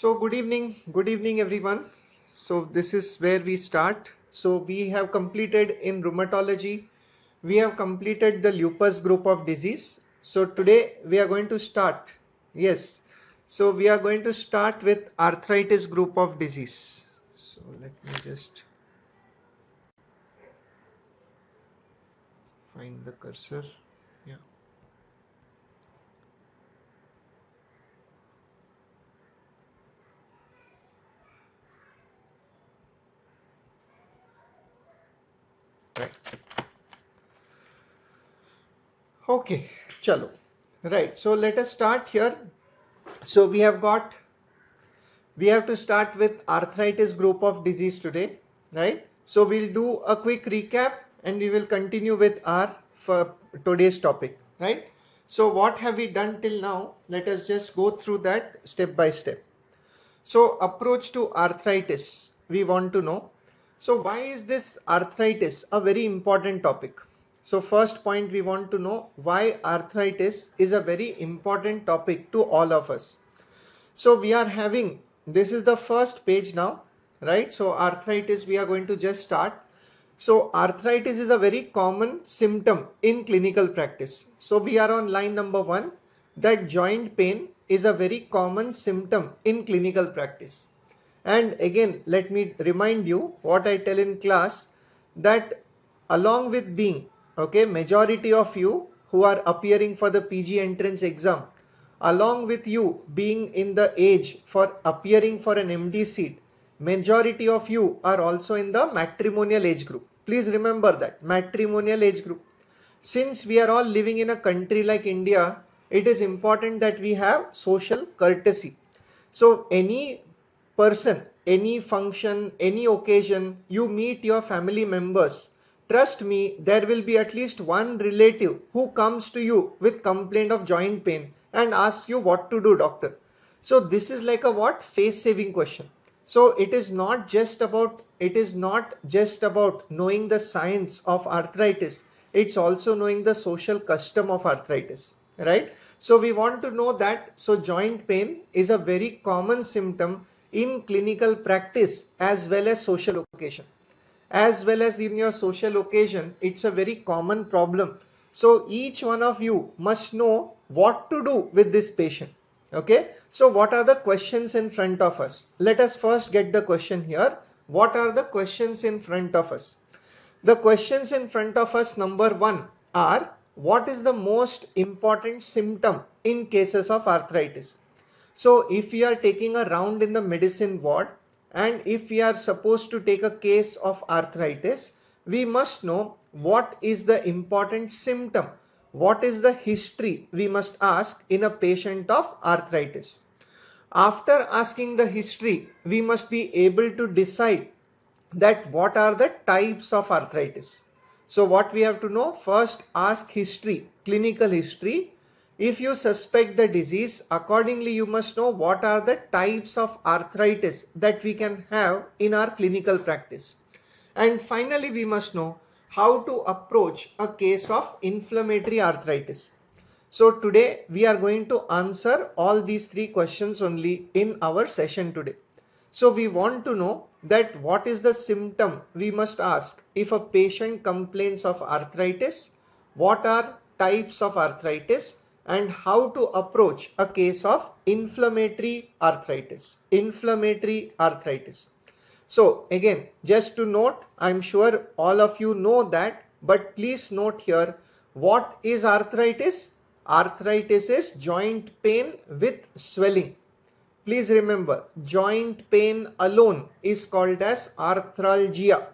So good evening everyone. So this is where we start. So we have completed in rheumatology, we have completed the lupus group of disease. So today we are going to start. Yes. So we are going to start with arthritis group of disease. So let me just find the cursor. Yeah. Right. Okay. Chalo. Right. So let us start here. So we have to start with arthritis group of disease today, right? So we'll do a quick recap and we will continue with our for today's topic, right? So what have we done till now? Let us just go through that step by step. So approach to arthritis, we want to know. So why is this arthritis a very important topic? So first point, we want to know why arthritis is a very important topic to all of us. So we are having, this is the first page now, right? So arthritis, we are going to just start. So arthritis is a very common symptom in clinical practice. So we are on line number 1, that joint pain is a very common symptom in clinical practice. And again, let me remind you what I tell in class, that along with being, okay, majority of you who are appearing for the PG entrance exam, along with you being in the age for appearing for an MD seat, majority of you are also in the matrimonial age group. Please remember that, matrimonial age group. Since we are all living in a country like India, it is important that we have social courtesy. So any person, any function, any occasion, you meet your family members, trust me, there will be at least one relative who comes to you with complaint of joint pain and asks you what to do, doctor. So this is like a what? Face saving question. So it is not just about knowing the science of arthritis. It's also knowing the social custom of arthritis, right? So we want to know that, so joint pain is a very common symptom in clinical practice as well as social occasion. As well as in your social occasion, it's a very common problem. So each one of you must know what to do with this patient. Okay, so what are the questions in front of us? Let us first get the question here. What are the questions in front of us? The questions in front of us, number 1, are what is the most important symptom in cases of arthritis? So if we are taking a round in the medicine ward and if we are supposed to take a case of arthritis, we must know what is the important symptom, what is the history we must ask in a patient of arthritis. After asking the history, we must be able to decide that what are the types of arthritis. So what we have to know, first ask history, clinical history. If you suspect the disease, accordingly you must know what are the types of arthritis that we can have in our clinical practice. And finally we must know how to approach a case of inflammatory arthritis. So today we are going to answer all these 3 questions only in our session today. So we want to know that what is the symptom we must ask if a patient complains of arthritis, what are types of arthritis, and how to approach a case of inflammatory arthritis. Inflammatory arthritis. So again, just to note, I'm sure all of you know that, but please note here, what is arthritis? Arthritis is joint pain with swelling. Please remember, joint pain alone is called as arthralgia.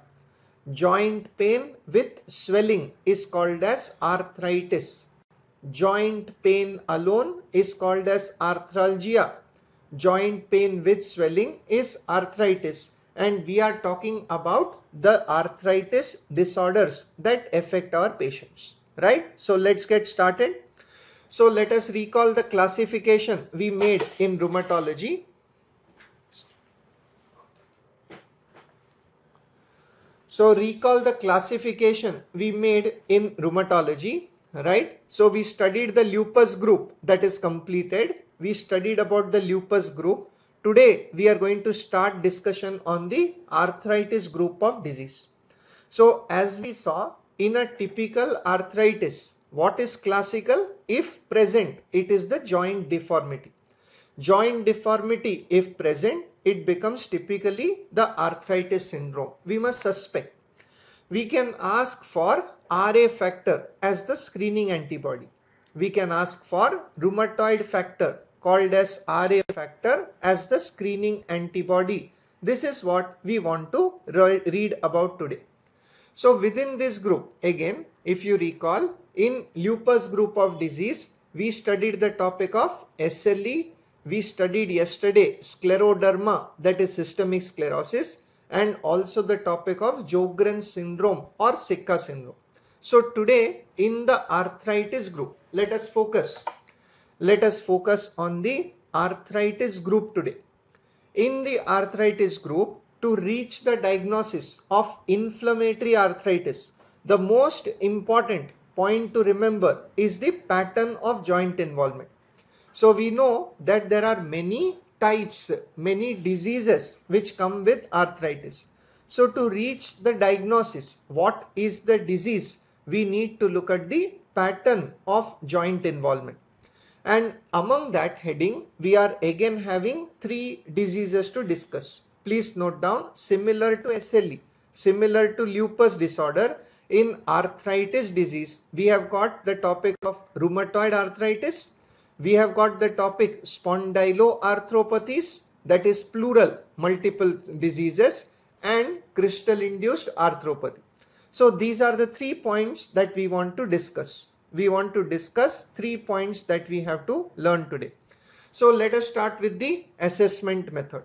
Joint pain with swelling is called as arthritis. Joint pain alone is called as arthralgia. Joint pain with swelling is arthritis. And we are talking about the arthritis disorders that affect our patients, right? So let's get started. So let us recall the classification we made in rheumatology. So recall the classification we made in rheumatology, right? So we studied the lupus group, that is completed. We studied about the lupus group. today we are going to start discussion on the arthritis group of disease. So as we saw, in a typical arthritis, what is classical? If present, it is the joint deformity. Joint deformity, if present, it becomes typically the arthritis syndrome. We must suspect. We can ask for RA factor as the screening antibody. We can ask for rheumatoid factor called as RA factor as the screening antibody. This is what we want to read about today. So within this group, again, if you recall, in lupus group of disease, we studied the topic of SLE. We studied yesterday scleroderma, that is systemic sclerosis, and also the topic of Sjogren's syndrome or Sika syndrome. So today in the arthritis group, let us focus on the arthritis group today. In the arthritis group, to reach the diagnosis of inflammatory arthritis, the most important point to remember is the pattern of joint involvement. So we know that there are many types, many diseases which come with arthritis. So to reach the diagnosis, what is the disease, we need to look at the pattern of joint involvement. And among that heading, we are again having 3 diseases to discuss. Please note down, similar to SLE, similar to lupus disorder, in arthritis disease, we have got the topic of rheumatoid arthritis. We have got the topic spondyloarthropathies, that is plural, multiple diseases, and crystal induced arthropathy. So these are the 3 points that we want to discuss. We want to discuss 3 points that we have to learn today. So let us start with the assessment method.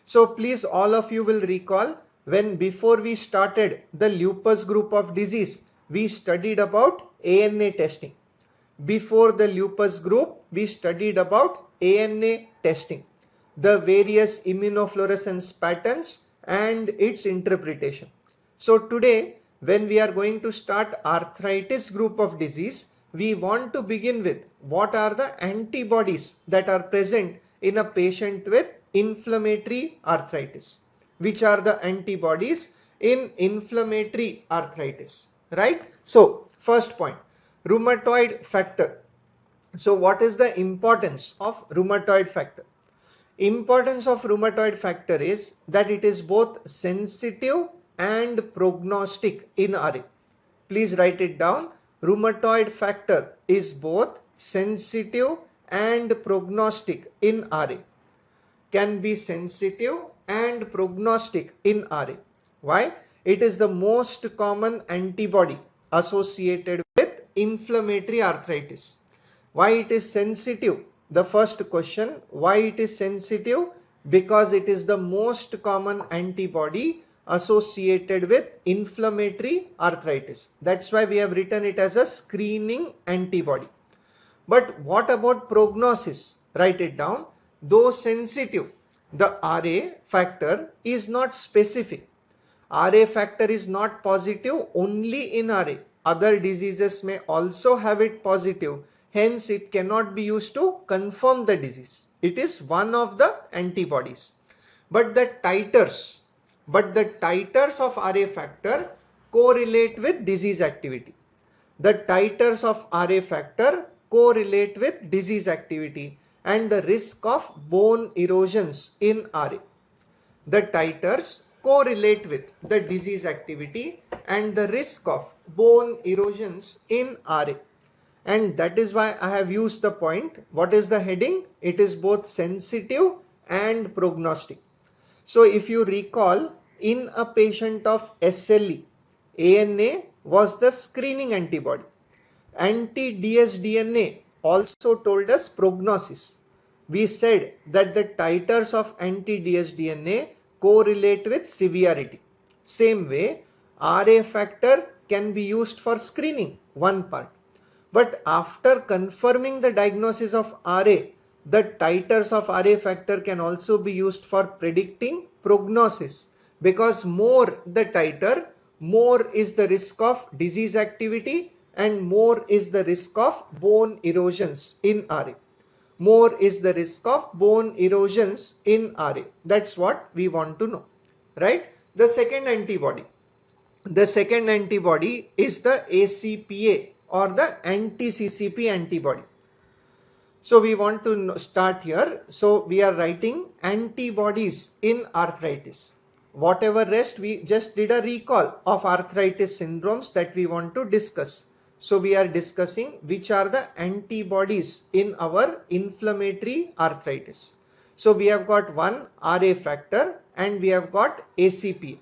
So please, all of you will recall, when before we started the lupus group of disease, we studied about ANA testing. Before the lupus group, we studied about ANA testing, the various immunofluorescence patterns and its interpretation. So today, when we are going to start arthritis group of disease, we want to begin with what are the antibodies that are present in a patient with inflammatory arthritis. Which are the antibodies in inflammatory arthritis, right? So first point, rheumatoid factor. So what is the importance of rheumatoid factor? Importance of rheumatoid factor is that it is both sensitive and prognostic in RA. Please write it down. Rheumatoid factor is both sensitive and prognostic in RA. Can be sensitive and prognostic in RA. Why? It is the most common antibody associated with inflammatory arthritis. Why it is sensitive? The first question, why it is sensitive? Because it is the most common antibody associated with inflammatory arthritis. That's why we have written it as a screening antibody. But what about prognosis? Write it down. Though sensitive, the RA factor is not specific. RA factor is not positive only in RA. Other diseases may also have it positive. Hence, it cannot be used to confirm the disease. It is one of the antibodies. But the titers of RA factor correlate with disease activity. The titers of RA factor correlate with disease activity and the risk of bone erosions in RA. The titers correlate with the disease activity and the risk of bone erosions in RA. And that is why I have used the point. What is the heading? It is both sensitive and prognostic. So if you recall, in a patient of SLE, ANA was the screening antibody. Anti-dsDNA also told us prognosis. We said that the titers of anti-dsDNA correlate with severity. Same way, RA factor can be used for screening, one part. But after confirming the diagnosis of RA, the titers of RA factor can also be used for predicting prognosis, because more the titer, more is the risk of disease activity and more is the risk of bone erosions in RA. more is the risk of bone erosions in RA. That's what we want to know, right? The second antibody is the ACPA or the anti-CCP antibody. So we want to start here. So we are writing antibodies in arthritis. Whatever rest, we just did a recall of arthritis syndromes that we want to discuss. So we are discussing which are the antibodies in our inflammatory arthritis. So we have got one RA factor and we have got ACP.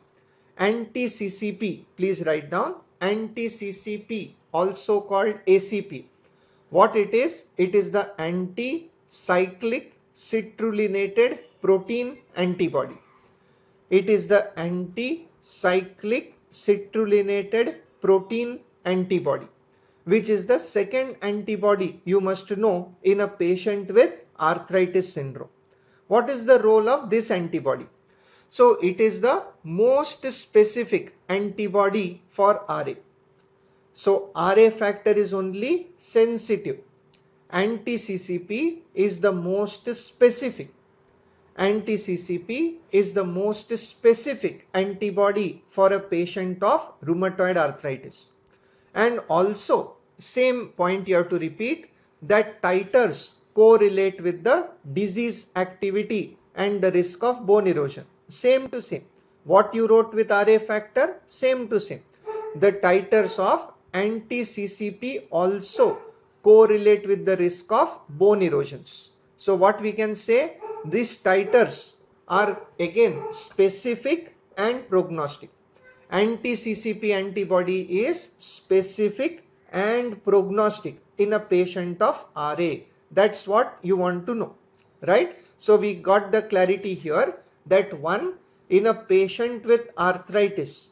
Anti-CCP, please write down anti-CCP, also called ACP. What it is the anti-cyclic citrullinated protein antibody. It is the anti-cyclic citrullinated protein antibody, which is the second antibody you must know in a patient with arthritis syndrome. What is the role of this antibody? So it is the most specific antibody for RA. So RA factor is only sensitive. Anti-CCP is the most specific. Anti-CCP is the most specific antibody for a patient of rheumatoid arthritis. And also, same point you have to repeat, that titers correlate with the disease activity and the risk of bone erosion. Same to same. What you wrote with RA factor, same to same. The titers of anti-CCP also correlate with the risk of bone erosions. So what we can say, these titers are again specific and prognostic. Anti-CCP antibody is specific and prognostic in a patient of RA. That's what you want to know, right? So we got the clarity here that one, in a patient with arthritis,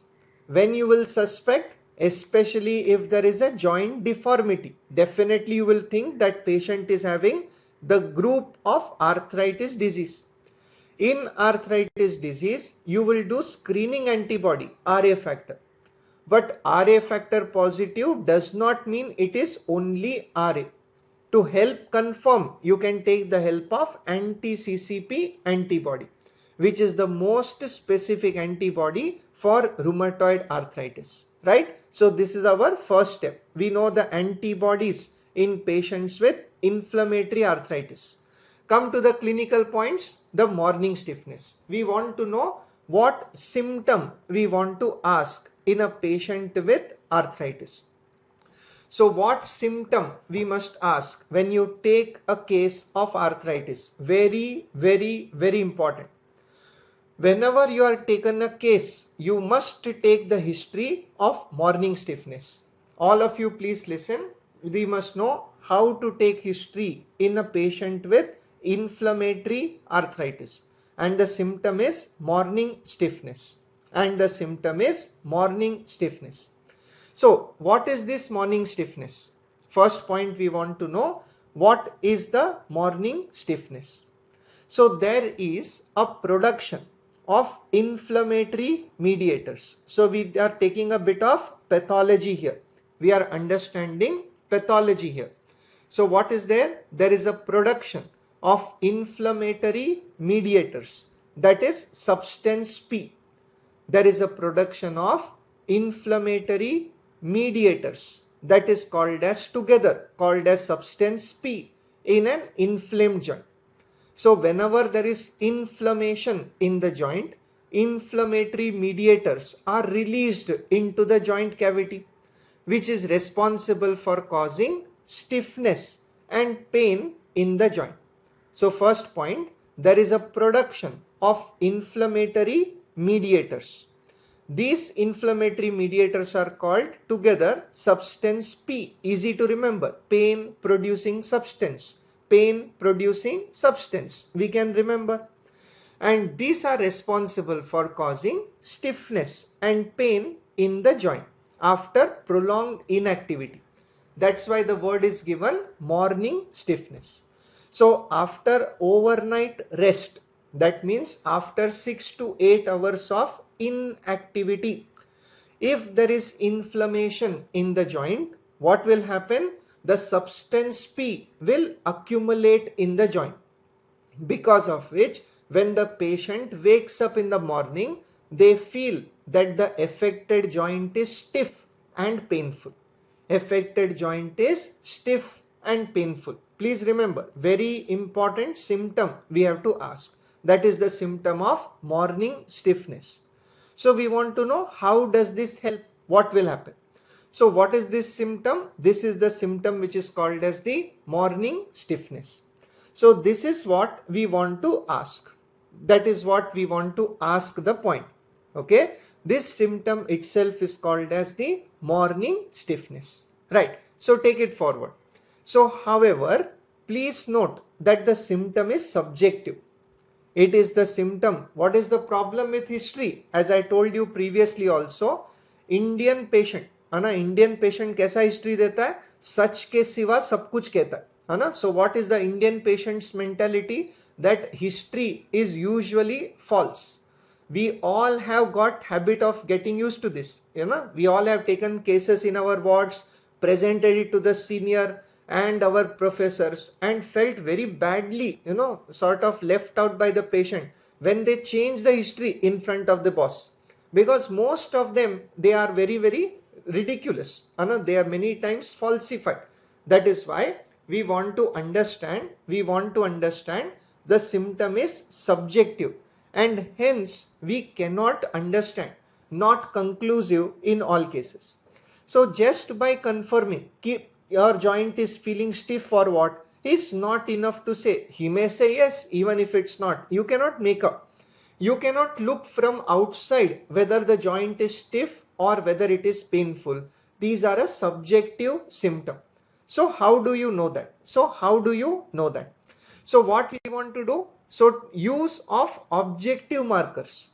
when you will suspect, especially if there is a joint deformity, definitely you will think that patient is having the group of arthritis disease. In arthritis disease, you will do screening antibody, RA factor. But RA factor positive does not mean it is only RA. To help confirm, you can take the help of anti-CCP antibody, which is the most specific antibody for rheumatoid arthritis, right? So this is our first step. We know the antibodies in patients with inflammatory arthritis. Come to the clinical points, the morning stiffness. We want to know what symptom we want to ask in a patient with arthritis. So what symptom we must ask when you take a case of arthritis? Very, very, very important. Whenever you are taken a case, you must take the history of morning stiffness. All of you please listen. We must know how to take history in a patient with inflammatory arthritis. And the symptom is morning stiffness. So what is this morning stiffness? First point we want to know, what is the morning stiffness? So there is a production of inflammatory mediators. So we are taking a bit of pathology here. We are understanding pathology here. So what is there? There is a production of inflammatory mediators, that is substance P. There is a production of inflammatory mediators that is called as substance P in an inflamed joint. So whenever there is inflammation in the joint, inflammatory mediators are released into the joint cavity, which is responsible for causing stiffness and pain in the joint. So first point, there is a production of inflammatory mediators. These inflammatory mediators are called together substance P. Easy to remember. Pain producing substance. Pain producing substance. We can remember. And these are responsible for causing stiffness and pain in the joint after prolonged inactivity. That's why the word is given morning stiffness. So after overnight rest, that means after 6 to 8 hours of inactivity, if there is inflammation in the joint, what will happen? the substance P will accumulate in the joint, because of which when the patient wakes up in the morning, they feel that the affected joint is stiff and painful. Affected joint is stiff and painful. Please remember, very important symptom we have to ask. That is the symptom of morning stiffness. So we want to know, how does this help? What will happen? So what is this symptom? This is the symptom which is called as the morning stiffness. So this is what we want to ask. That is what we want to ask the point. Okay. This symptom itself is called as the morning stiffness. Right. So take it forward. So however, please note that the symptom is subjective. It is the symptom. What is the problem with history? As I told you previously also, Indian patient, है ना, Indian patient कैसा history देता है? सच के सिवा सब कुछ कहता है ना? So what is the Indian patient's mentality? That history is usually false. We all have got habit of getting used to this. You know, we all have taken cases in our wards, presented it to the senior and our professors, and felt very badly, you know, sort of left out by the patient when they change the history in front of the boss, because most of them, they are very ridiculous, they are many times falsified. That is why we want to understand the symptom is subjective, and hence we cannot understand, not conclusive in all cases. So just by confirming your joint is feeling stiff or what is not enough to say. He may say yes, even if it's not. You cannot make up. You cannot look from outside whether the joint is stiff or whether it is painful. These are a subjective symptom. So how do you know that? So what we want to do? So use of objective markers.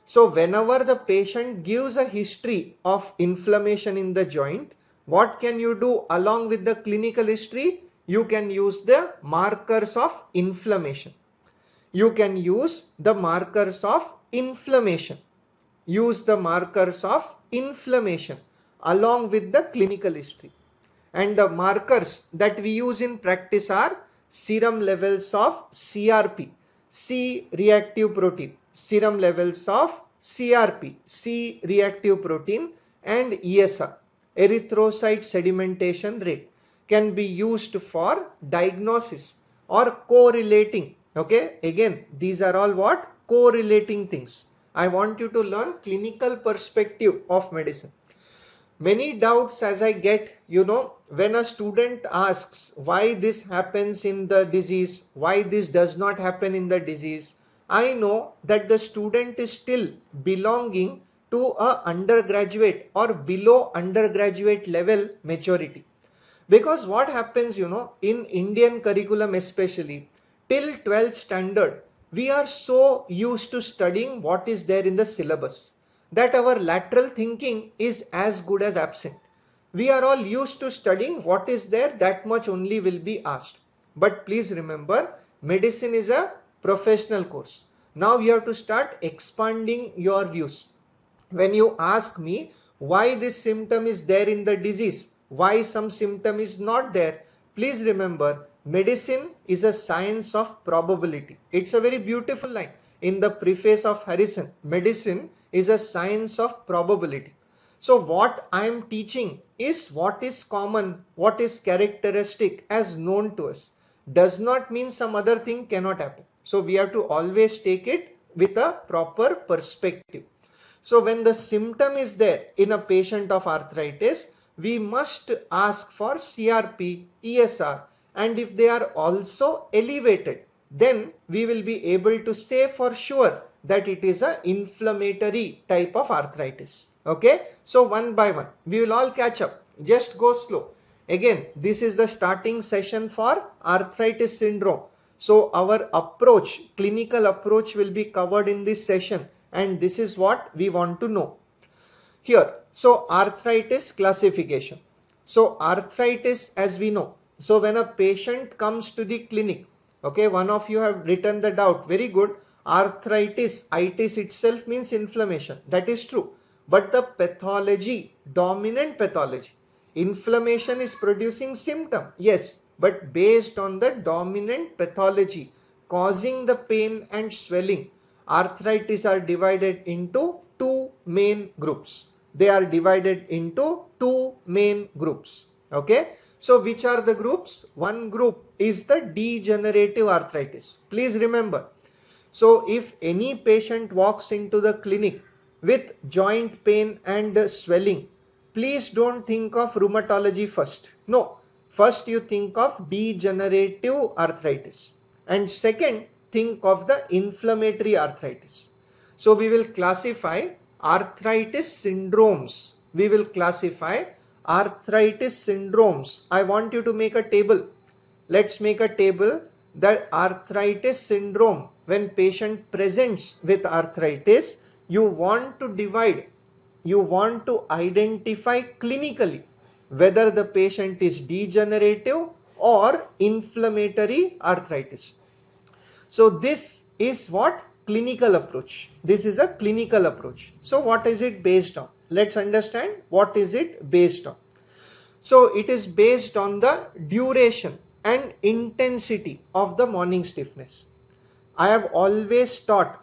So whenever the patient gives a history of inflammation in the joint, what can you do along with the clinical history? You can use the markers of inflammation. You can use the markers of inflammation. Use the markers of inflammation along with the clinical history. And the markers that we use in practice are serum levels of CRP, C reactive protein, serum levels of CRP, C reactive protein, and ESR, erythrocyte sedimentation rate, can be used for diagnosis or correlating. Okay, again, these are all what? Correlating things. I want you to learn clinical perspective of medicine. Many doubts as I get, when a student asks why this happens in the disease, why this does not happen in the disease, I know that the student is still belonging to a undergraduate or below undergraduate level maturity. Because what happens, in Indian curriculum especially, till 12th standard, we are so used to studying what is there in the syllabus that our lateral thinking is as good as absent. We are all used to studying what is there, that much only will be asked. But please remember, medicine is a professional course. Now you have to start expanding your views. When you ask me why this symptom is there in the disease, why some symptom is not there, please remember, medicine is a science of probability. It's a very beautiful line in the preface of Harrison. Medicine is a science of probability. So what I am teaching is what is common, what is characteristic as known to us. Does not mean some other thing cannot happen. So we have to always take it with a proper perspective. So when the symptom is there in a patient of arthritis, we must ask for CRP, ESR, and if they are also elevated, then we will be able to say for sure that it is an inflammatory type of arthritis. Okay, so one by one, we will all catch up. Just go slow. Again, this is the starting session for arthritis syndrome. So our approach, clinical approach, will be covered in this session, and this is what we want to know. Here, so arthritis classification. So arthritis, as we know, so when a patient comes to the clinic, okay, one of you have written the doubt, very good. Arthritis, itis itself means inflammation. That is true. But the pathology, dominant pathology, Inflammation is producing symptom, yes, but based on the dominant pathology causing the pain and swelling. Arthritis are divided into two main groups. They are divided into two main groups. Okay. So which are the groups? One group is the degenerative arthritis. Please remember. So if any patient walks into the clinic with joint pain and swelling, please don't think of rheumatology first. No, first you think of degenerative arthritis. And second, think of the inflammatory arthritis. So we will classify arthritis syndromes. We will classify arthritis syndromes. I want you to make a table. Let's make a table. The arthritis syndrome, when patient presents with arthritis, you want to divide, you want to identify clinically whether the patient is degenerative or inflammatory arthritis. So this is what? Clinical approach. This is a clinical approach. So what is it based on? Let's understand what is it based on. So it is based on the duration and intensity of the morning stiffness. I have always taught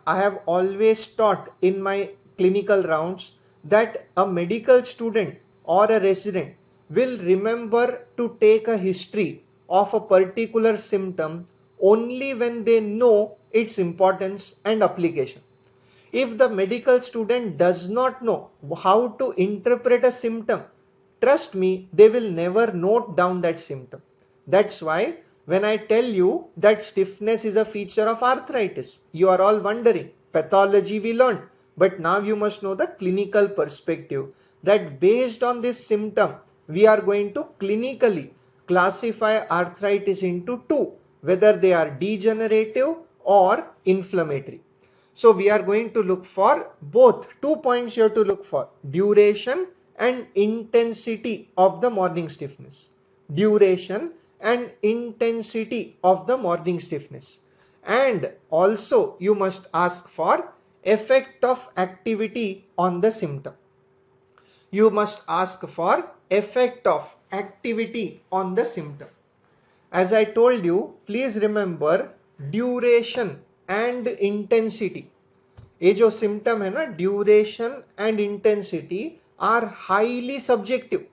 in my clinical rounds that a medical student or a resident will remember to take a history of a particular symptom only when they know its importance and application. If the medical student does not know how to interpret a symptom, trust me, they will never note down that symptom. That's why when I tell you that stiffness is a feature of arthritis, you are all wondering, pathology we learned, but now you must know the clinical perspective, that based on this symptom, we are going to clinically classify arthritis into two, whether they are degenerative or inflammatory. So we are going to look for both. 2 points you have to look for: duration and intensity of the morning stiffness. Duration and intensity of the morning stiffness. And also you must ask for effect of activity on the symptom. You must ask for effect of activity on the symptom. As I told you, please remember duration and intensity. ये जो symptom है ना, duration and intensity are highly subjective.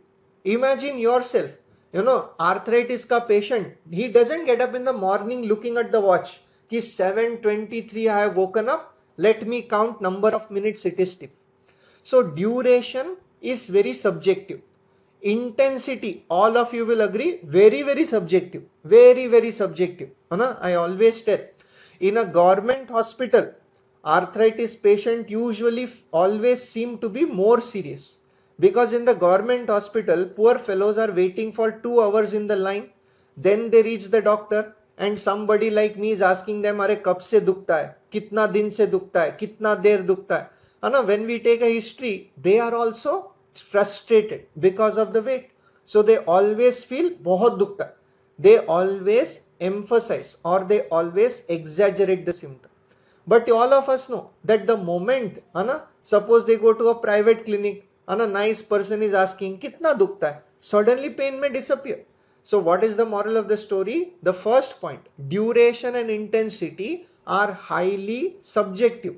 Imagine yourself, arthritis ka patient, he doesn't get up in the morning looking at the watch. Ki 7:23 I have woken up, let me count number of minutes it is stiff. So duration is very subjective. Intensity, all of you will agree, very, very subjective. Very, very subjective. I always tell, in a government hospital, arthritis patient usually always seem to be more serious. Because in the government hospital, poor fellows are waiting for 2 hours in the line. Then they reach the doctor and somebody like me is asking them, अरे कब से दुखता है, कितना दिन से दुखता है, कितना देर दुखता है. When we take a history, they are also frustrated because of the wait. So they always feel बहुत दुखता है. They always emphasize or they always exaggerate the symptom. But all of us know that the moment, suppose they go to a private clinic, and a nice person is asking, kitna dukta hai? Suddenly pain may disappear. So what is the moral of the story? The first point, duration and intensity are highly subjective.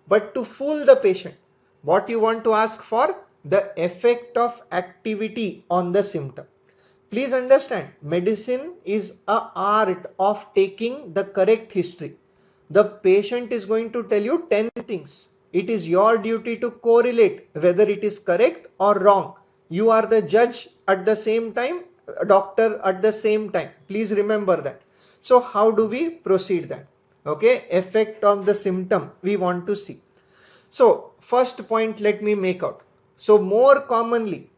But to fool the patient, what you want to ask for? The effect of activity on the symptom. Please understand, medicine is an art of taking the correct history. The patient is going to tell you 10 things. It is your duty to correlate whether it is correct or wrong. You are the judge at the same time, doctor at the same time. Please remember that. So how do we proceed that? Okay, effect on the symptom we want to see. So first point let me make out. So more commonly,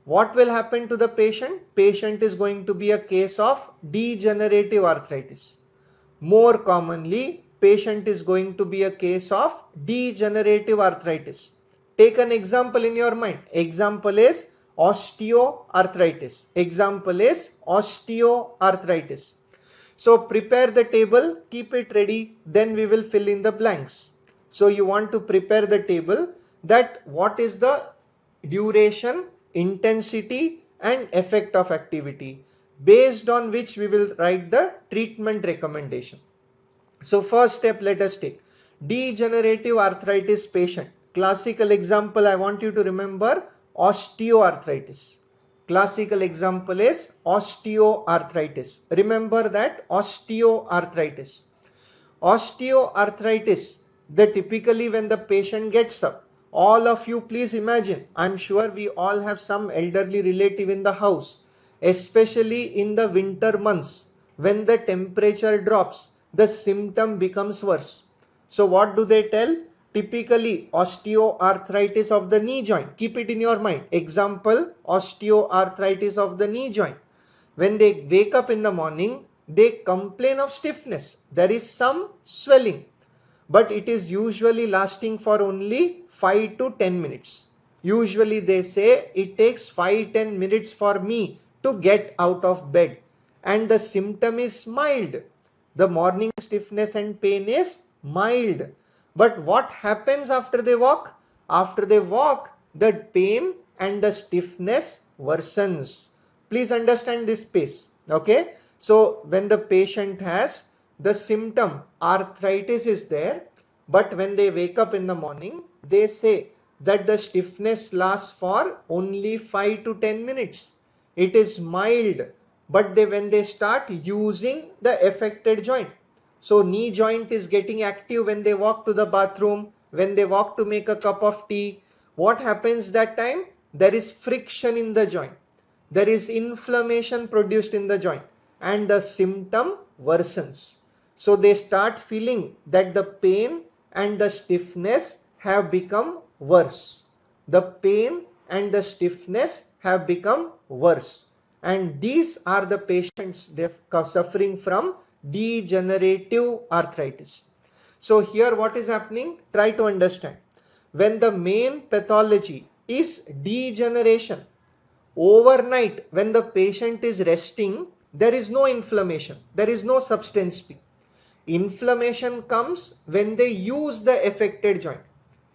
what will happen to the patient? Patient is going to be a case of degenerative arthritis. More commonly, patient is going to be a case of degenerative arthritis. Take an example in your mind. Example is osteoarthritis. Example is osteoarthritis. So prepare the table, keep it ready, then we will fill in the blanks. So you want to prepare the table that what is the duration intensity and effect of activity, based on which we will write the treatment recommendation. So first step, let us take degenerative arthritis patient. Classical example I want you to remember, osteoarthritis. Classical example is osteoarthritis. Remember that, osteoarthritis. Osteoarthritis, the typically when the patient gets up, all of you please imagine, I'm sure we all have some elderly relative in the house, especially in the winter months when the temperature drops, the symptom becomes worse. So what do they tell? Typically osteoarthritis of the knee joint. Keep it in your mind. Example, osteoarthritis of the knee joint. When they wake up in the morning, they complain of stiffness. There is some swelling, but it is usually lasting for only 5 to 10 minutes. Usually they say it takes 5-10 minutes for me to get out of bed, and the symptom is mild. The morning stiffness and pain is mild. But what happens after they walk? After they walk, the pain and the stiffness worsens. Please understand this space. Okay. So when the patient has the symptom arthritis is there, but when they wake up in the morning, they say that the stiffness lasts for only 5 to 10 minutes. It is mild, but when they start using the affected joint. So knee joint is getting active when they walk to the bathroom, when they walk to make a cup of tea. What happens that time? There is friction in the joint. There is inflammation produced in the joint, and the symptom worsens. So they start feeling that the pain and the stiffness have become worse. The pain and the stiffness have become worse. And these are the patients suffering from degenerative arthritis. So here what is happening? Try to understand. When the main pathology is degeneration, overnight when the patient is resting, there is no inflammation, there is no substance P. Inflammation comes when they use the affected joint.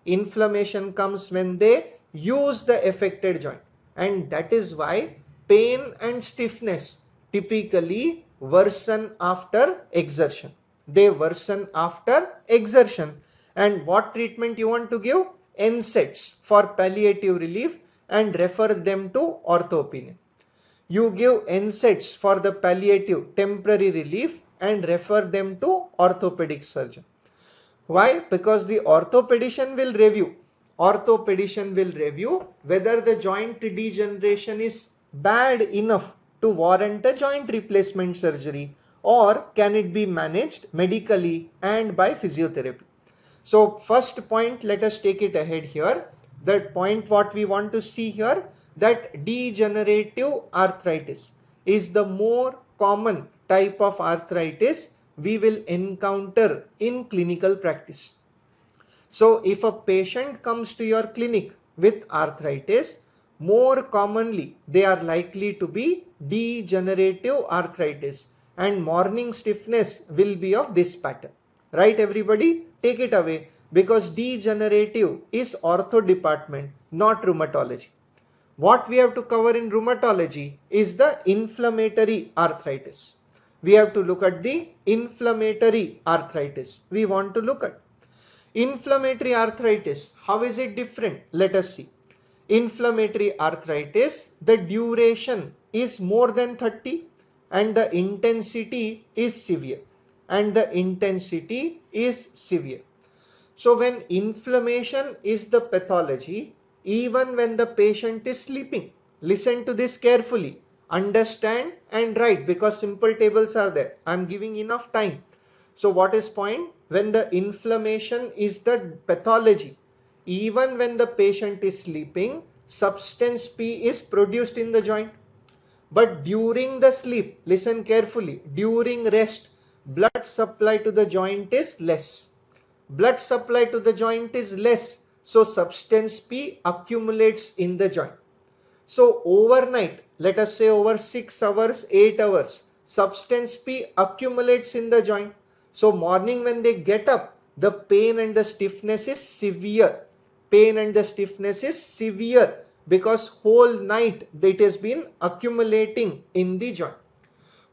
Inflammation comes when they use the affected joint, and that is why pain and stiffness typically worsen after exertion. They worsen after exertion. And what treatment you want to give? NSAIDs for palliative relief, and refer them to orthopedic. You give NSAIDs for the palliative temporary relief and refer them to orthopedic surgeon. Why? Because the orthopedician will review. Orthopedician will review whether the joint degeneration is bad enough to warrant a joint replacement surgery, or can it be managed medically and by physiotherapy. So first point, let us take it ahead here. That point what we want to see here, that degenerative arthritis is the more common type of arthritis we will encounter in clinical practice. So if a patient comes to your clinic with arthritis, more commonly they are likely to be degenerative arthritis, and morning stiffness will be of this pattern. Right, everybody? Take it away, because degenerative is ortho department, not rheumatology. What we have to cover in rheumatology is the inflammatory arthritis. We have to look at the inflammatory arthritis. We want to look at inflammatory arthritis. How is it different? Let us see. Inflammatory arthritis, the duration is more than 30 and the intensity is severe. So when inflammation is the pathology, even when the patient is sleeping, listen to this carefully, understand and write, because simple tables are there. I am giving enough time. So what is point? When the inflammation is the pathology, even when the patient is sleeping, substance P is produced in the joint. But during the sleep, listen carefully, during rest, blood supply to the joint is less. Blood supply to the joint is less, so substance P accumulates in the joint. So overnight, let us say over 6 hours, 8 hours, substance P accumulates in the joint. So morning when they get up, the pain and the stiffness is severe. because whole night it has been accumulating in the joint.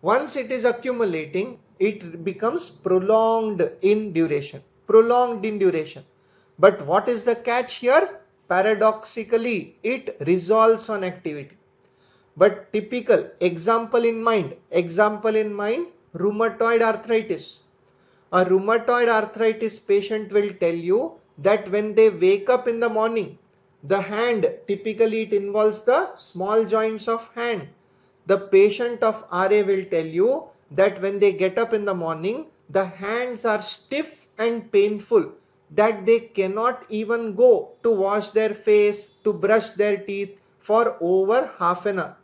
Once it is accumulating, it becomes prolonged in duration. Prolonged in duration. But what is the catch here? Paradoxically, it resolves on activity. But typical example in mind, rheumatoid arthritis. A rheumatoid arthritis patient will tell you that when they wake up in the morning, the hand, typically it involves the small joints of hand. The patient of RA will tell you that when they get up in the morning, the hands are stiff and painful, that they cannot even go to wash their face, to brush their teeth for over half an hour.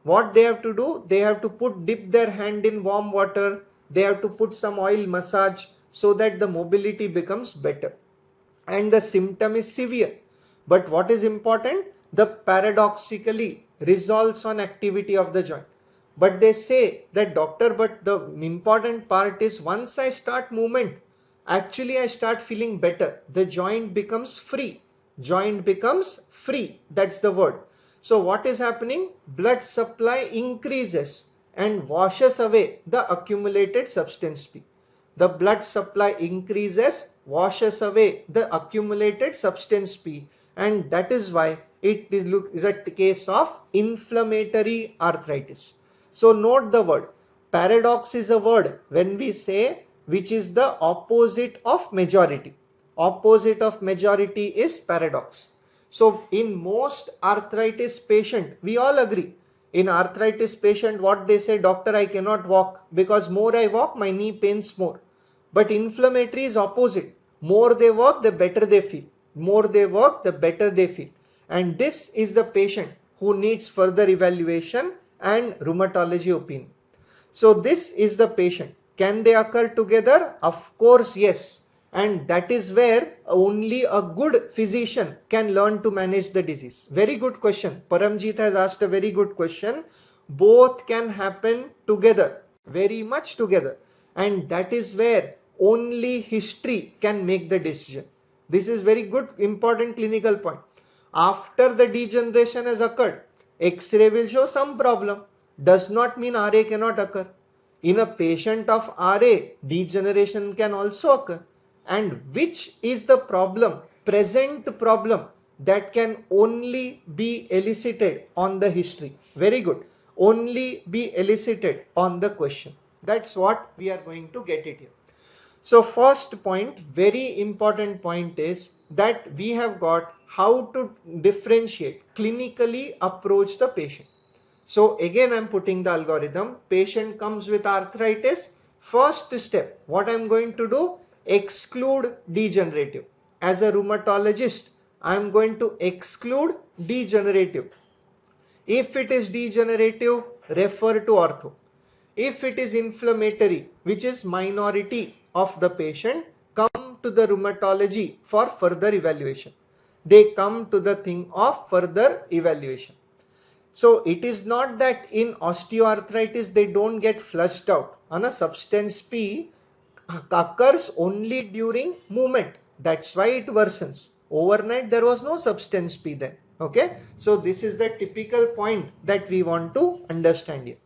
What they have to do? They have to dip their hand in warm water. They have to put some oil massage so that the mobility becomes better. And the symptom is severe. But what is important? The paradoxically resolves on activity of the joint. But they say that doctor, but the important part is once I start movement, actually I start feeling better. The joint becomes free. Joint becomes free. That's the word. So what is happening? Blood supply increases and washes away the accumulated substance P. The blood supply increases, washes away the accumulated substance P, and that is why it is a case of inflammatory arthritis. So note the word. Paradox is a word when we say which is the opposite of majority. Opposite of majority is paradox. So in most arthritis patient, we all agree. In arthritis patient, what they say, doctor, I cannot walk because more I walk, my knee pains more. But inflammatory is opposite. More they work, the better they feel. More they work, the better they feel. And this is the patient who needs further evaluation and rheumatology opinion. So this is the patient. Can they occur together? Of course, yes. And that is where only a good physician can learn to manage the disease. Very good question. Paramjit has asked a very good question. Both can happen together, very much together. And that is where only history can make the decision. This is very good, important clinical point. After the degeneration has occurred, X-ray will show some problem. Does not mean RA cannot occur. In a patient of RA, degeneration can also occur. And which is the problem, present problem, that can only be elicited on the history? Very good. Only be elicited on the question. That's what we are going to get it here. So first point, very important point is that we have got how to differentiate, clinically approach the patient. So again, I'm putting the algorithm. Patient comes with arthritis. First step, what I'm going to do? Exclude degenerative. As a rheumatologist, I'm going to exclude degenerative. If it is degenerative, refer to ortho. If it is inflammatory, which is minority of the patient, come to the rheumatology for further evaluation. They come to the thing of further evaluation. So it is not that in osteoarthritis they don't get flushed out. And a substance P occurs only during movement. That's why it worsens. Overnight there was no substance P then. Okay. So this is the typical point that we want to understand here.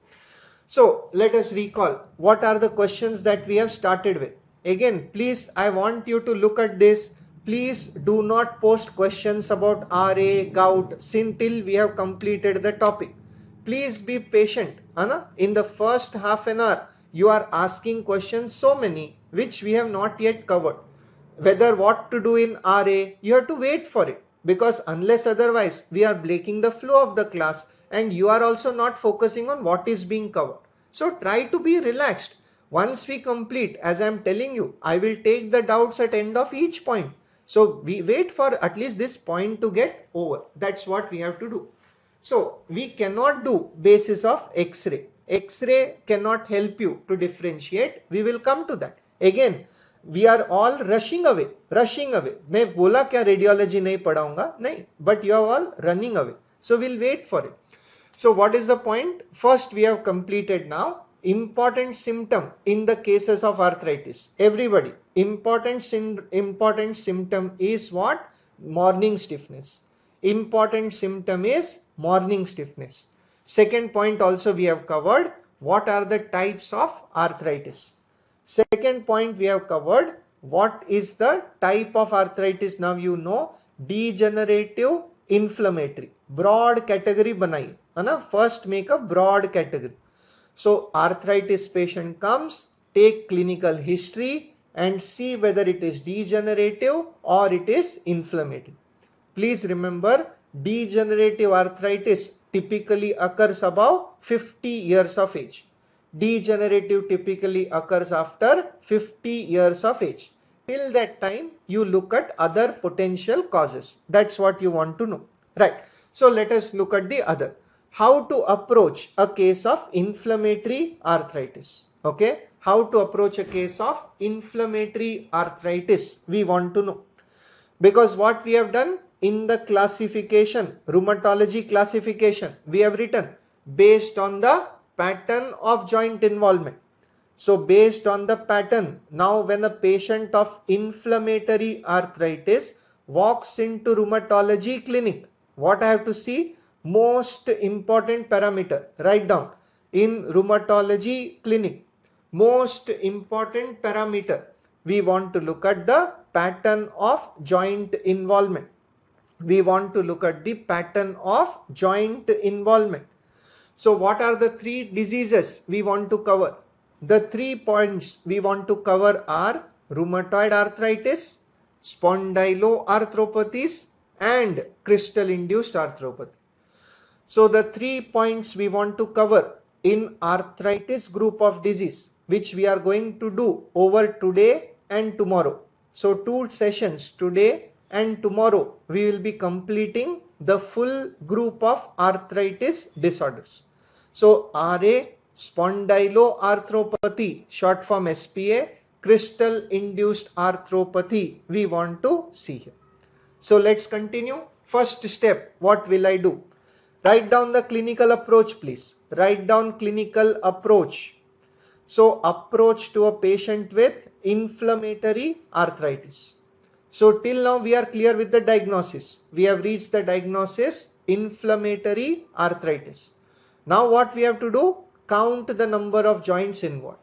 So let us recall what are the questions that we have started with. Again, please, I want you to look at this. Please do not post questions about RA, gout until we have completed the topic. Please be patient. Anna? In the first half an hour, you are asking questions so many which we have not yet covered. Whether what to do in RA, you have to wait for it. Because unless otherwise, we are breaking the flow of the class and you are also not focusing on what is being covered. So try to be relaxed. Once we complete, as I am telling you, I will take the doubts at end of each point. So we wait for at least this point to get over. That's what we have to do. So we cannot do basis of X-ray. X-ray cannot help you to differentiate. We will come to that. Again, we are all rushing away. मैं बोला क्या radiology नहीं पढ़ाऊंगा? नहीं. But you are all running away. So we'll wait for it. So what is the point? First we have completed now. Important symptom in the cases of arthritis. Everybody, important symptom is what? Morning stiffness. Important symptom is morning stiffness. Second point also we have covered, what are the types of arthritis. Second point we have covered, what is the type of arthritis. Now you know, degenerative, inflammatory, broad category बनाइए है ना. First make a broad category. So arthritis patient comes, take clinical history and see whether it is degenerative or it is inflammatory. Please remember, degenerative arthritis typically occurs above 50 years of age. Degenerative typically occurs after 50 years of age. Till that time, you look at other potential causes. That's what you want to know. Right. So let us look at the other. How to approach a case of inflammatory arthritis. Okay. How to approach a case of inflammatory arthritis. We want to know. Because what we have done in the classification, rheumatology classification, we have written based on the pattern of joint involvement. So based on the pattern, now when a patient of inflammatory arthritis walks into rheumatology clinic, what I have to see? Most important parameter, write down. In rheumatology clinic, most important parameter, we want to look at the pattern of joint involvement. We want to look at the pattern of joint involvement. So what are the three diseases we want to cover? The 3 points we want to cover are rheumatoid arthritis, spondyloarthropathies and crystal induced arthropathy. So the 3 points we want to cover in arthritis group of disease, which we are going to do over today and tomorrow. So 2 sessions, today and tomorrow, we will be completing the full group of arthritis disorders. So RA, spondyloarthropathy, short form SPA, crystal induced arthropathy, we want to see here. So let's continue. First step, what will I do? Write down the clinical approach, please. Write down clinical approach. So approach to a patient with inflammatory arthritis. So till now we are clear with the diagnosis. We have reached the diagnosis, inflammatory arthritis. Now what we have to do? Count the number of joints involved.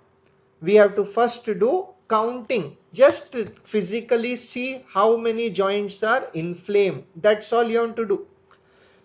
We have to first do counting. Just physically see how many joints are inflamed. That's all you have to do.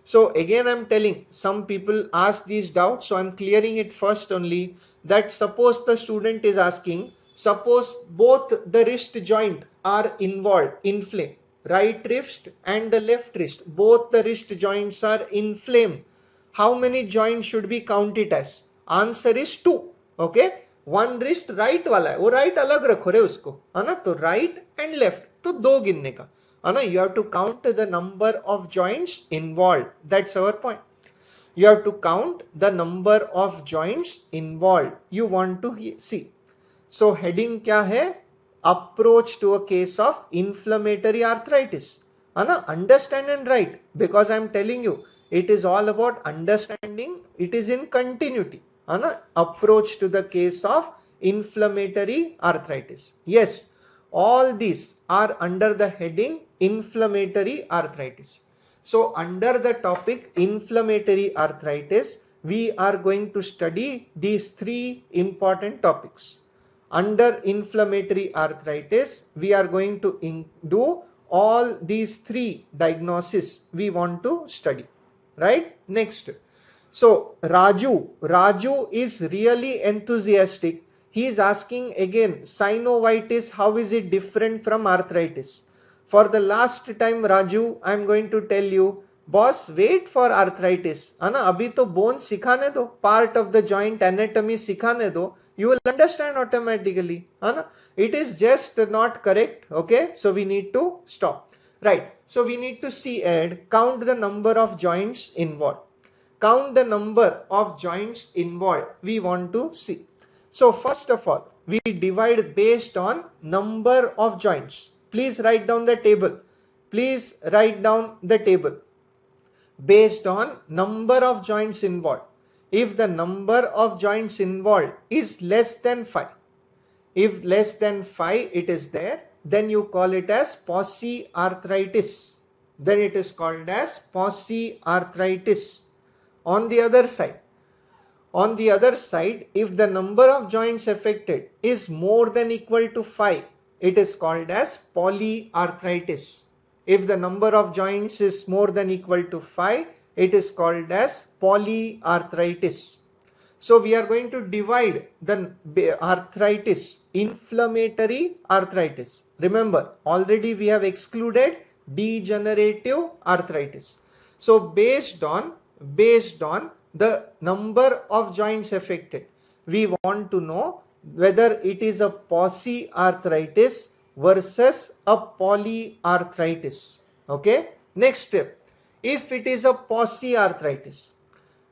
So again I'm telling, some people ask these doubts, so I'm clearing it first only, that suppose the student is asking, suppose both the wrist joint are involved, inflamed, right wrist and the left wrist, both the wrist joints are inflamed. How many joints should we count it as? Answer is 2. Okay, one wrist right वाला है, वो right अलग रखो रे उसको, है ना, तो right and left, तो 2 गिनने का. You have to count the number of joints involved. That's our point. You have to count the number of joints involved. You want to see. So heading क्या है? Approach to a case of inflammatory arthritis. Understand and write, because I'm telling you, it is all about understanding. It is in continuity. Approach to the case of inflammatory arthritis. Yes, all these are under the heading inflammatory arthritis. So under the topic inflammatory arthritis, we are going to study these 3 important topics. Under inflammatory arthritis, we are going to do all these 3 diagnoses we want to study. Right? Next. So Raju is really enthusiastic. He is asking again, synovitis, how is it different from arthritis? For the last time, Raju, I am going to tell you, boss, wait for arthritis. Abhi to bone sikhane do, part of the joint anatomy sikhane do, you will understand automatically. It is just not correct. Okay, so we need to stop. Right, so we need to see and count the number of joints involved. Count the number of joints involved. We want to see. So first of all, we divide based on number of joints. Please write down the table. Please write down the table. Based on number of joints involved. If the number of joints involved is less than 5, if less than 5 it is there, then you call it as polyarthritis. then it is called as polyarthritis. On the other side, if the number of joints affected is more than equal to 5, it is called as polyarthritis. If the number of joints is more than equal to 5, it is called as polyarthritis. So we are going to divide the arthritis, inflammatory arthritis. Remember, already we have excluded degenerative arthritis. So based on the number of joints affected, we want to know whether it is a polyarthritis versus a polyarthritis. Okay. Next step, if it is a polyarthritis,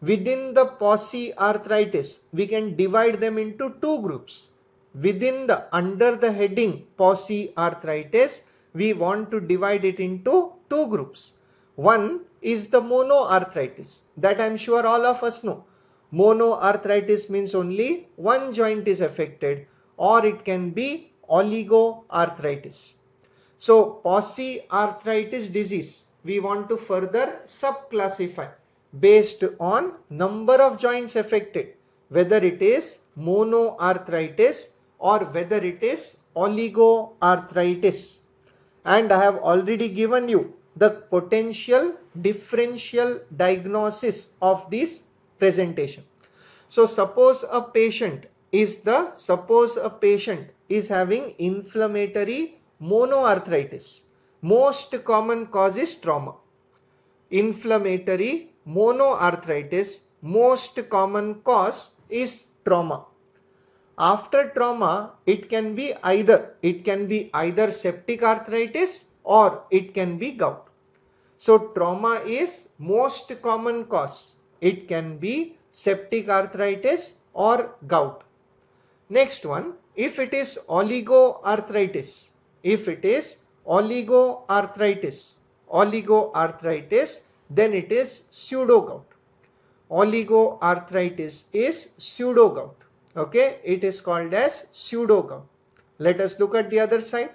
within the polyarthritis, we can divide them into two groups. Under the heading polyarthritis, we want to divide it into two groups. One is the monoarthritis, that I am sure all of us know. Monoarthritis means only one joint is affected, or it can be oligoarthritis. So polyarthritis disease, we want to further subclassify based on number of joints affected, whether it is monoarthritis or whether it is oligoarthritis. And I have already given you the potential differential diagnosis of this presentation. So suppose a patient is having inflammatory monoarthritis. Most common cause is trauma. Inflammatory monoarthritis, most common cause is trauma. After trauma, it can be either septic arthritis or it can be gout. So trauma is most common cause. It can be septic arthritis or gout. Next one, if it is oligoarthritis, then it is pseudogout. Oligoarthritis is pseudogout. Okay, it is called as pseudogout. Let us look at the other side.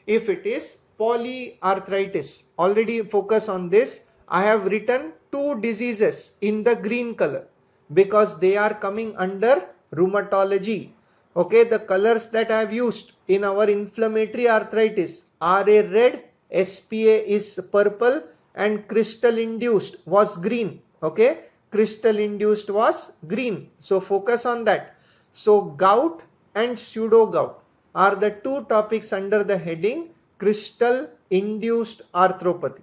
If it is polyarthritis, already focus on this. I have written two diseases in the green color because they are coming under rheumatology. Okay, the colors that I have used in our inflammatory arthritis, RA red, SPA is purple, and crystal induced was green. Okay, crystal induced was green. So focus on that. So gout and pseudogout are the two topics under the heading crystal induced arthropathy.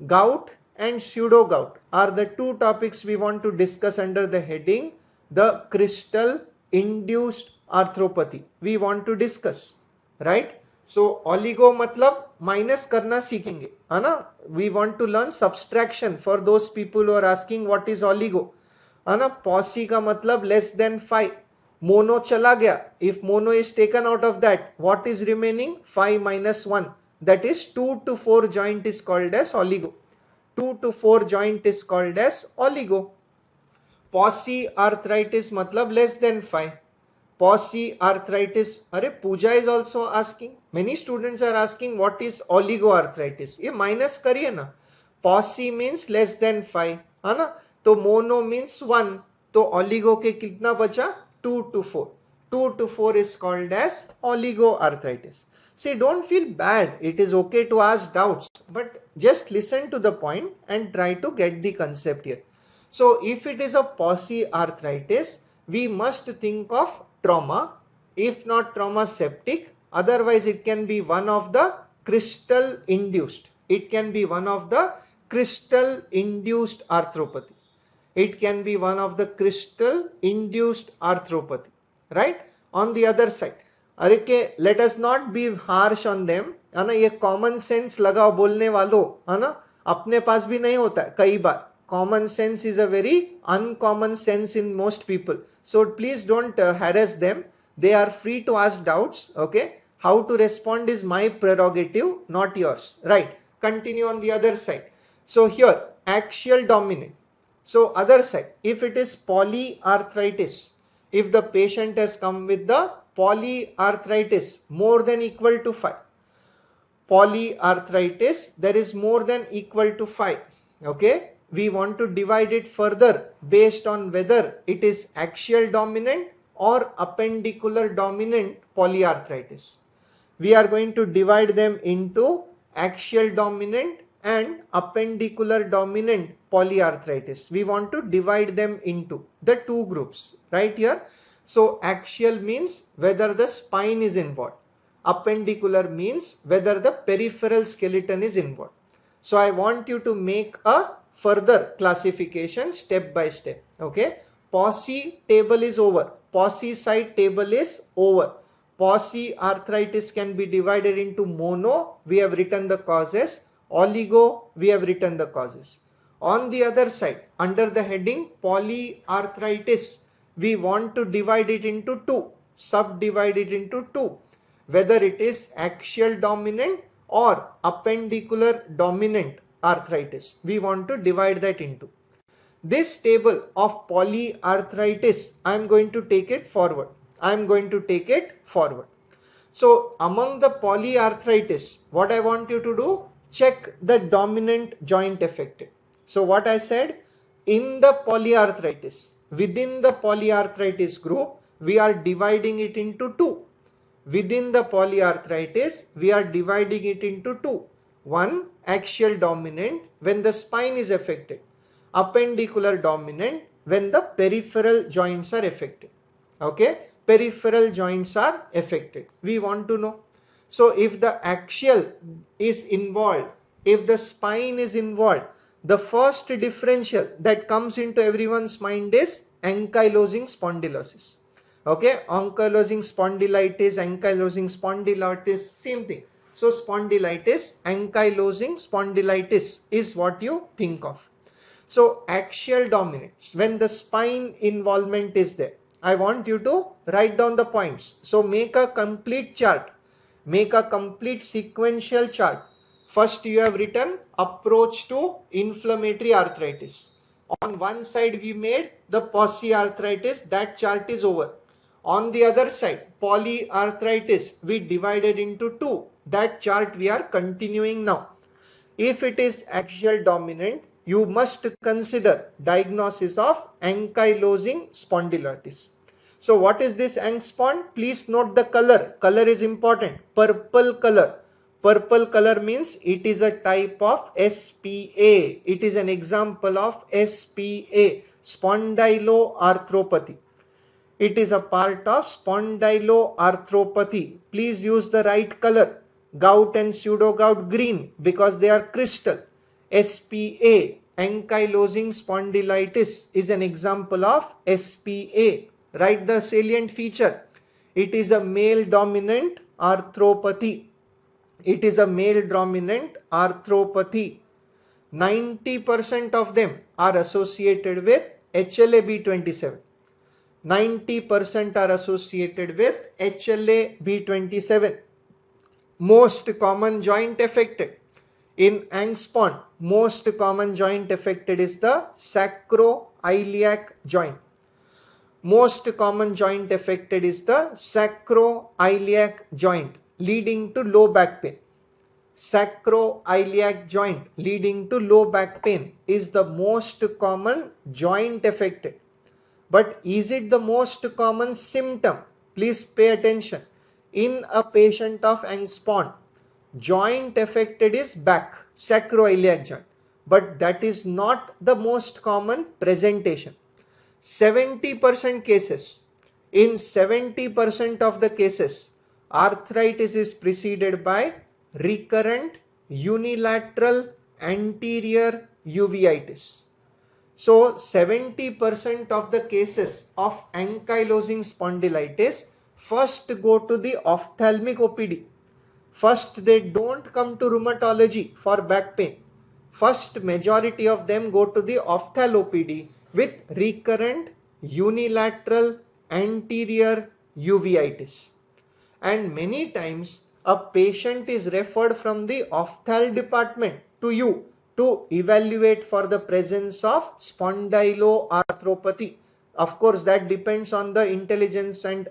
Gout and pseudogout are the two topics we want to discuss under the heading the crystal induced arthropathy. We want to discuss, right? So oligo matlab minus karna seekhenge, है ना? We want to learn subtraction for those people who are asking what is oligo, है ना? Poly का मतलब less than 5. Mono chala gaya. If mono is taken out of that, what is remaining? 5 minus 1. That is 2 to 4 joint is called as oligo. 2 to 4 joint is called as oligo. Polyarthritis matlab less than 5. Polyarthritis, Pooja is also asking. Many students are asking what is oligoarthritis. ये minus करिए ना. Poly means less than 5, है ना? तो mono means 1. तो oligo के कितना बचा? 2 to 4. 2 to 4 is called as oligoarthritis. See, don't feel bad. It is okay to ask doubts, but just listen to the point and try to get the concept here. So if it is a polyarthritis, we must think of trauma. If not trauma, septic. Otherwise, it can be one of the crystal induced. It can be one of the crystal induced arthropathy. It can be one of the crystal induced arthropathy, right? On the other side, let us not be harsh on them, है ना? ये common sense लगाओ बोलने वालों, है ना? अपने पास भी नहीं होता है कई बार. Common sense is a very uncommon sense in most people. So please don't harass them. They are free to ask doubts. Okay. How to respond is my prerogative, not yours. Right. Continue on the other side. So here, axial dominant. So other side, if it is polyarthritis, if the patient has come with the polyarthritis more than equal to 5, polyarthritis, there is more than equal to 5. Okay, we want to divide it further based on whether it is axial dominant or appendicular dominant polyarthritis. We are going to divide them into axial dominant and appendicular dominant polyarthritis. We want to divide them into the two groups right here. So axial means whether the spine is involved. Appendicular means whether the peripheral skeleton is involved. So I want you to make a further classification step by step. Okay. Posse table is over. Posse side table is over. Polyarthritis can be divided into mono, we have written the causes. Oligo, we have written the causes. On the other side, under the heading polyarthritis, we want to divide it into two, subdivide it into two, whether it is axial dominant or appendicular dominant arthritis. We want to divide that into. This table of polyarthritis, I am going to take it forward. So among the polyarthritis, what I want you to do, check the dominant joint affected. So what I said, in the polyarthritis, within the polyarthritis group, we are dividing it into two. Within the polyarthritis, we are dividing it into two. One, axial dominant when the spine is affected. Appendicular dominant when the peripheral joints are affected. Okay, peripheral joints are affected. We want to know. So if the axial is involved, if the spine is involved, the first differential that comes into everyone's mind is ankylosing spondylosis. Okay, ankylosing spondylitis, same thing. So spondylitis, ankylosing spondylitis is what you think of. So axial dominance, when the spine involvement is there, I want you to write down the points. So make a complete chart, make a complete sequential chart. First you have written approach to inflammatory arthritis. On one side we made the polyarthritis, that chart is over. On the other side, polyarthritis, we divided into two. That chart we are continuing now. If it is axial dominant, you must consider diagnosis of ankylosing spondylitis. So what is this angspond? Please note the color. Color is important. Purple color. Purple color means it is a type of SPA. It is an example of SPA, spondyloarthropathy. It is a part of spondyloarthropathy. Please use the right color. Gout and pseudogout green because they are crystal. SPA, ankylosing spondylitis, is an example of SPA. Write the salient feature. It is a male dominant arthropathy. It is a male dominant arthropathy. 90% of them are associated with HLA-B27. 90% are associated with HLA-B27. Most common joint affected. In angspond, most common joint affected is the sacroiliac joint. Most common joint affected is the sacroiliac joint, leading to low back pain. Sacroiliac joint leading to low back pain is the most common joint affected. But is it the most common symptom? Please pay attention. In a patient of angspond, joint affected is back, sacroiliac joint. But that is not the most common presentation. 70% cases, in 70% of the cases, arthritis is preceded by recurrent unilateral anterior uveitis. So 70% of the cases of ankylosing spondylitis first go to the ophthalmic OPD. First they don't come to rheumatology for back pain. First majority of them go to the ophthal OPD with recurrent unilateral anterior uveitis. And many times a patient is referred from the ophthal department to you to evaluate for the presence of spondyloarthropathy. Of course, that depends on the intelligence and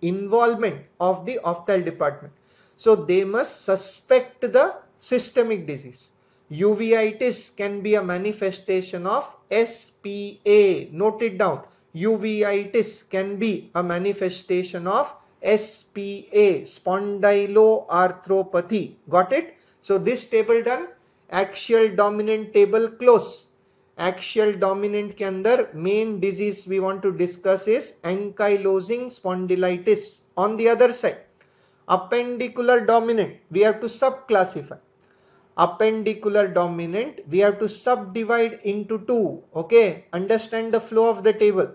involvement of the ophthal department. So they must suspect the systemic disease. Uveitis can be a manifestation of SPA. Note it down. Uveitis can be a manifestation of SPA, spondyloarthropathy. Got it? So this table done. Axial dominant table close. Axial dominant के अंदर main disease we want to discuss is ankylosing spondylitis. On the other side, appendicular dominant we have to subclassify. Appendicular dominant we have to subdivide into two. Okay, understand the flow of the table.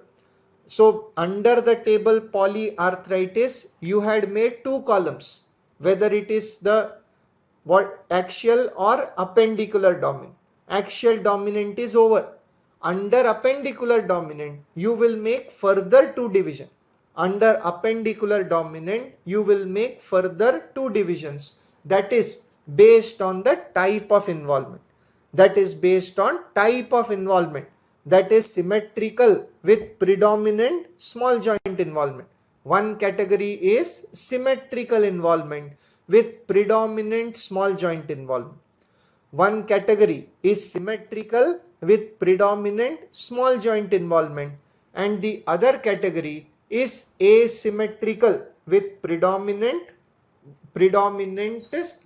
So under the table polyarthritis, you had made two columns, whether it is the axial or appendicular dominant. Axial dominant is over. Under appendicular dominant, you will make further two division. Under appendicular dominant, you will make further two divisions. That is based on the type of involvement. That is symmetrical with predominant small joint involvement. One category is symmetrical involvement with predominant small joint involvement. One category is symmetrical with predominant small joint involvement, and the other category is asymmetrical with predominant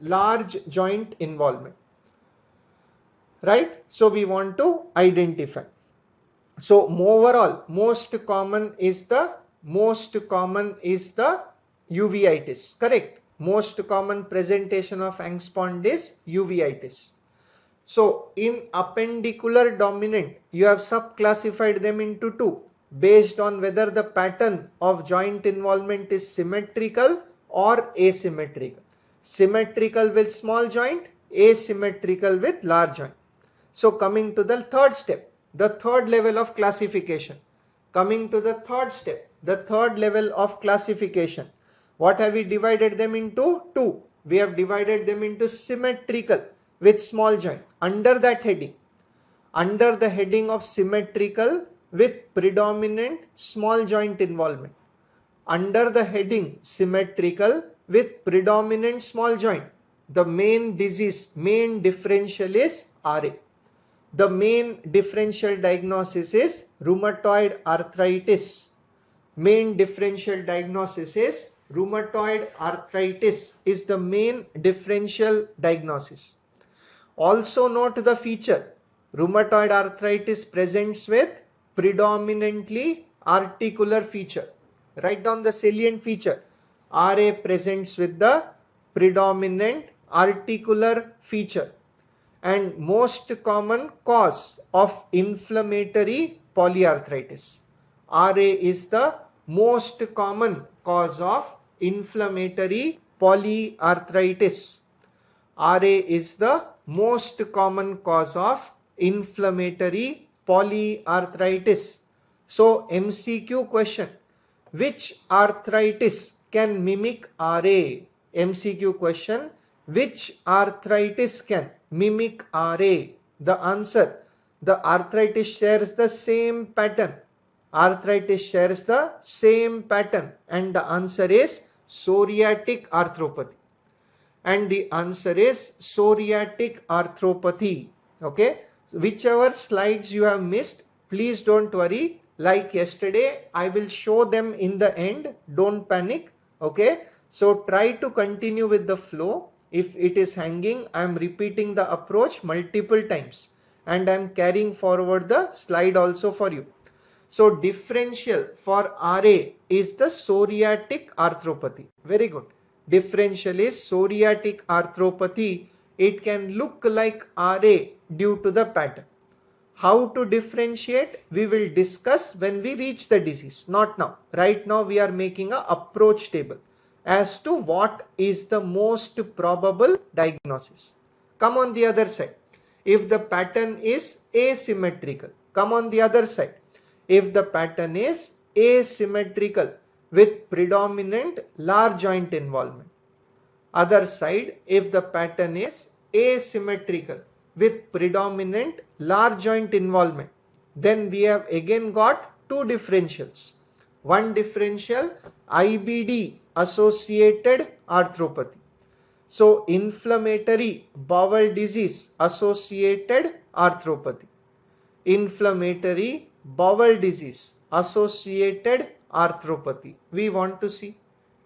large joint involvement. Right? So we want to identify. So overall, most common is the uveitis. Correct? Most common presentation of angspond is uveitis. So in appendicular dominant, you have subclassified them into two based on whether the pattern of joint involvement is symmetrical or asymmetrical. Symmetrical with small joint, asymmetrical with large joint. So coming to the third step, the third level of classification. Coming to the third step, the third level of classification. What have we divided them into? Two. We have divided them into symmetrical with small joint. Under that heading, under the heading of symmetrical with predominant small joint involvement. Under the heading symmetrical with predominant small joint, the main differential is RA. The main differential diagnosis is rheumatoid arthritis. Main differential diagnosis is rheumatoid arthritis is the main differential diagnosis. Also note the feature. Rheumatoid arthritis presents with predominantly articular feature. Write down the salient feature. RA presents with the predominant articular feature. And most common cause of inflammatory polyarthritis. RA is the most common cause of inflammatory polyarthritis. RA is the most common cause of inflammatory polyarthritis. So MCQ question, which arthritis can mimic RA? MCQ question, which arthritis can mimic RA? The answer, the arthritis shares the same pattern. Arthritis shares the same pattern, and the answer is psoriatic arthropathy. And the answer is psoriatic arthropathy. Okay, whichever slides you have missed, please don't worry. Like yesterday, I will show them in the end. Don't panic. Okay, so try to continue with the flow. If it is hanging, I am repeating the approach multiple times, and I am carrying forward the slide also for you. So differential for RA is the psoriatic arthropathy. Very good. Differential is psoriatic arthropathy. It can look like RA due to the pattern. How to differentiate, we will discuss when we reach the disease, not now. Right now we are making an approach table as to what is the most probable diagnosis. Come on the other side. If the pattern is asymmetrical, come on the other side. If the pattern is asymmetrical with predominant large joint involvement. Other side, if the pattern is asymmetrical with predominant large joint involvement, then we have again got two differentials. One differential, IBD associated arthropathy. So inflammatory bowel disease associated arthropathy. Inflammatory bowel disease associated arthropathy we want to see.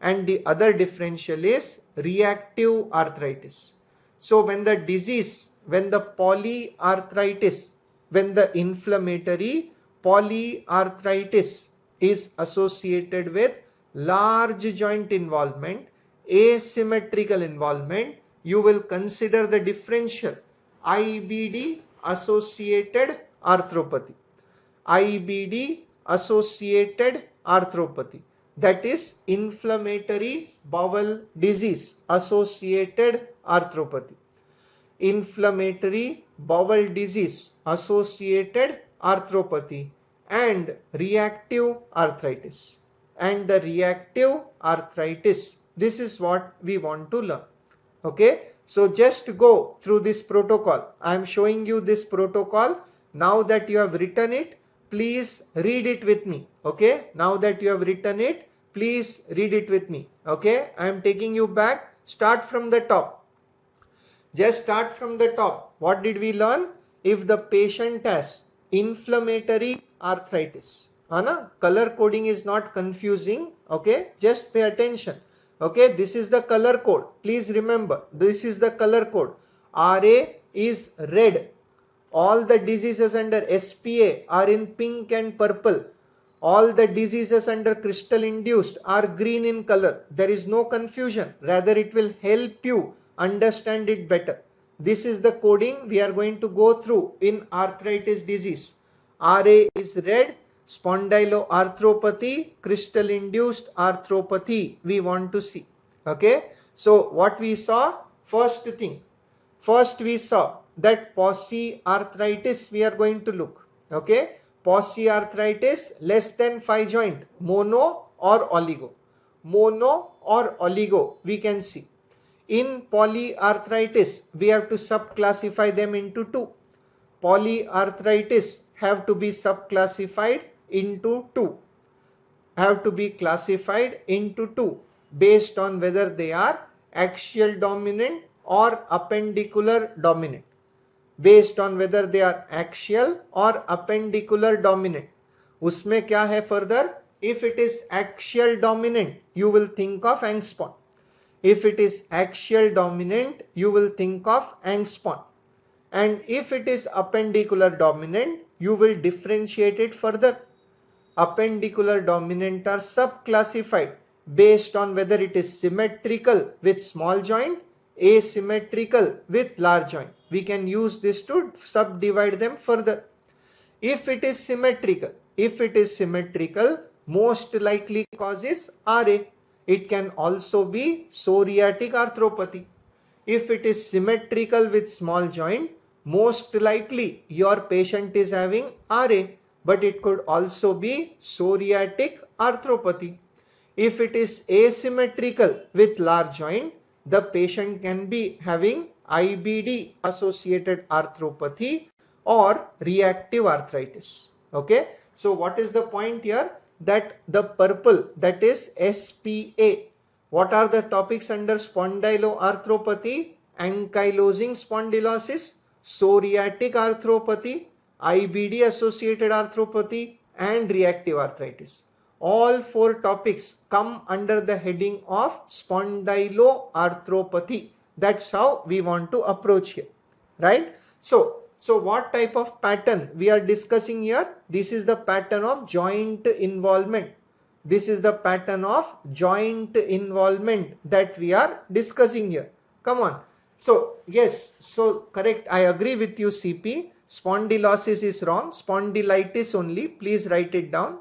And the other differential is reactive arthritis. So when the disease, when the polyarthritis, when the inflammatory polyarthritis is associated with large joint involvement, asymmetrical involvement, you will consider the differential IBD associated arthropathy. IBD associated arthropathy, that is inflammatory bowel disease associated arthropathy. Inflammatory bowel disease associated arthropathy and reactive arthritis. And the reactive arthritis, this is what we want to learn. Okay, so just go through this protocol. I am showing you this protocol. Now that you have written it, please read it with me. Okay, now that you have written it, please read it with me. Okay, I am taking you back. Start from the top. Just start from the top. What did we learn? If the patient has inflammatory arthritis, color coding is not confusing. Okay, just pay attention. Okay, this is the color code. Please remember, this is the color code. RA is red. All the diseases under SPA are in pink and purple. All the diseases under crystal induced are green in color. There is no confusion. Rather, it will help you understand it better. This is the coding we are going to go through in arthritis disease. RA is red, spondyloarthropathy, crystal induced arthropathy we want to see. Okay, so what we saw, first we saw that polyarthritis we are going to look. Okay, polyarthritis less than 5 joint, mono or oligo. Mono or oligo we can see. In polyarthritis we have to subclassify them into two. Polyarthritis have to be subclassified into two. Have to be classified into two based on whether they are axial dominant or appendicular dominant. Based on whether they are axial or appendicular dominant. Usme kya hai further? If it is axial dominant, you will think of angstpon. If it is axial dominant, you will think of angstpon. And if it is appendicular dominant, you will differentiate it further. Appendicular dominant are subclassified based on whether it is symmetrical with small joint, asymmetrical with large joint. We can use this to subdivide them further. If it is symmetrical, most likely cause is RA. It can also be psoriatic arthropathy. If it is symmetrical with small joint, most likely your patient is having RA, but it could also be psoriatic arthropathy. If it is asymmetrical with large joint, the patient can be having IBD associated arthropathy or reactive arthritis. Okay, so what is the point here? That the purple, that is SPA. What are the topics under spondyloarthropathy? Ankylosing spondylosis, psoriatic arthropathy, IBD associated arthropathy and reactive arthritis. All four topics come under the heading of spondyloarthropathy. That's how we want to approach here, right? So what type of pattern we are discussing here? This is the pattern of joint involvement. This is the pattern of joint involvement that we are discussing here. Come on. So yes, so correct. I agree with you, CP. Spondylosis is wrong. Spondylitis only. Please write it down.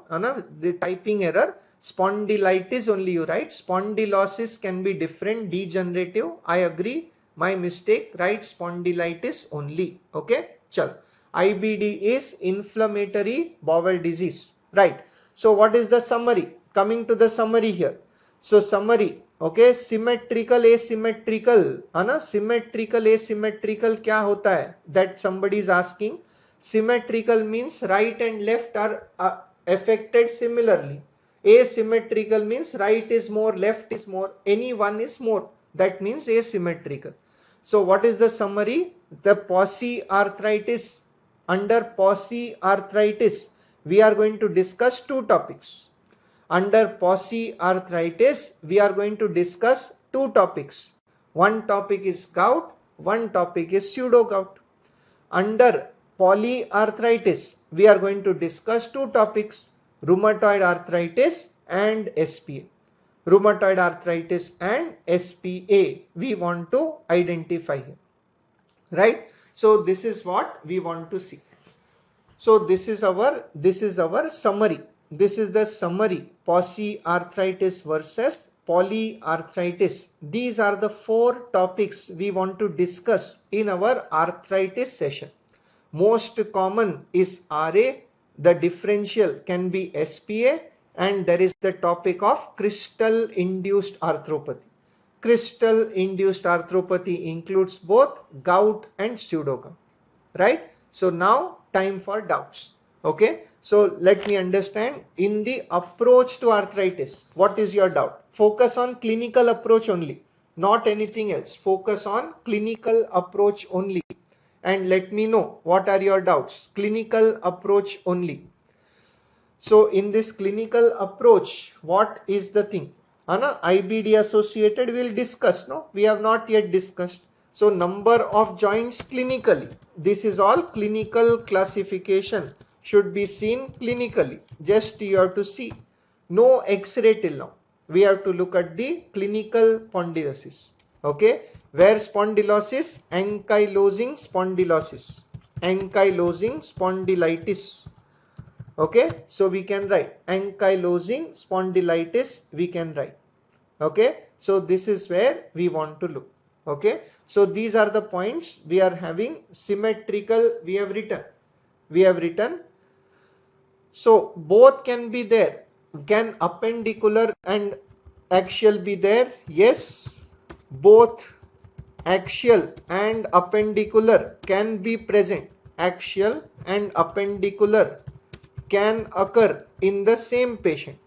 The typing error. Spondylitis only you write. Spondylosis can be different, degenerative. I agree. My mistake. Write spondylitis only. Okay. Chal. IBD is inflammatory bowel disease. Right. So what is the summary? Coming to the summary here. So summary. Okay, symmetrical asymmetrical, symmetrical asymmetrical क्या होता है? That somebody is asking. Symmetrical means right and left are affected similarly. Asymmetrical means right is more, left is more, any one is more. That means asymmetrical. So what is the summary? The polyarthritis. Under polyarthritis, we are going to discuss two topics. Under polyarthritis, we are going to discuss two topics. One topic is gout, one topic is pseudo gout. Under polyarthritis, we are going to discuss two topics, rheumatoid arthritis and SPA. Rheumatoid arthritis and SPA we want to identify here, right? So this is what we want to see. So this is our summary. This is the summary, polyarthritis versus polyarthritis. These are the four topics we want to discuss in our arthritis session. Most common is RA, the differential can be SPA, and there is the topic of crystal induced arthropathy. Crystal induced arthropathy includes both gout and pseudogout, right? So now time for doubts. Okay, so let me understand in the approach to arthritis. What is your doubt? Focus on clinical approach only, not anything else. Focus on clinical approach only and let me know what are your doubts. Clinical approach only. So in this clinical approach, what is the thing? IBD associated we'll discuss. No, we have not yet discussed. So number of joints clinically. This is all clinical classification, should be seen clinically. Just you have to see. No X-ray till now. We have to look at the clinical spondylosis. Okay. Where spondylosis? Ankylosing spondylosis. Ankylosing spondylitis. Okay. So we can write ankylosing spondylitis. We can write. Okay. So this is where we want to look. Okay. So these are the points we are having. Symmetrical we have written. So both can be there. Can appendicular and axial be there? Yes. Both axial and appendicular can be present. Axial and appendicular can occur in the same patient.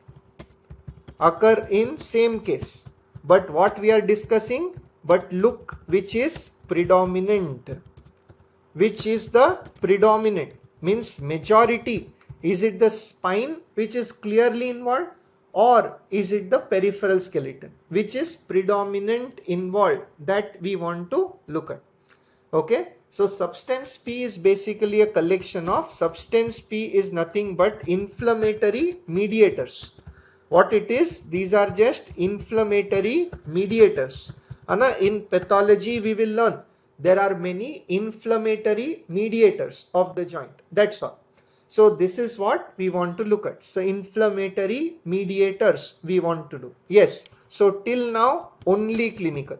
Occur in same case. But what we are discussing? But look which is predominant. Which is the predominant? Means majority. Is it the spine which is clearly involved, or is it the peripheral skeleton which is predominant involved? That we want to look at. Okay. So substance P is basically a collection of, substance P is nothing but inflammatory mediators. What it is? These are just inflammatory mediators. In pathology we will learn there are many inflammatory mediators of the joint. That's all. So this is what we want to look at. So inflammatory mediators we want to do. Yes. So till now only clinical.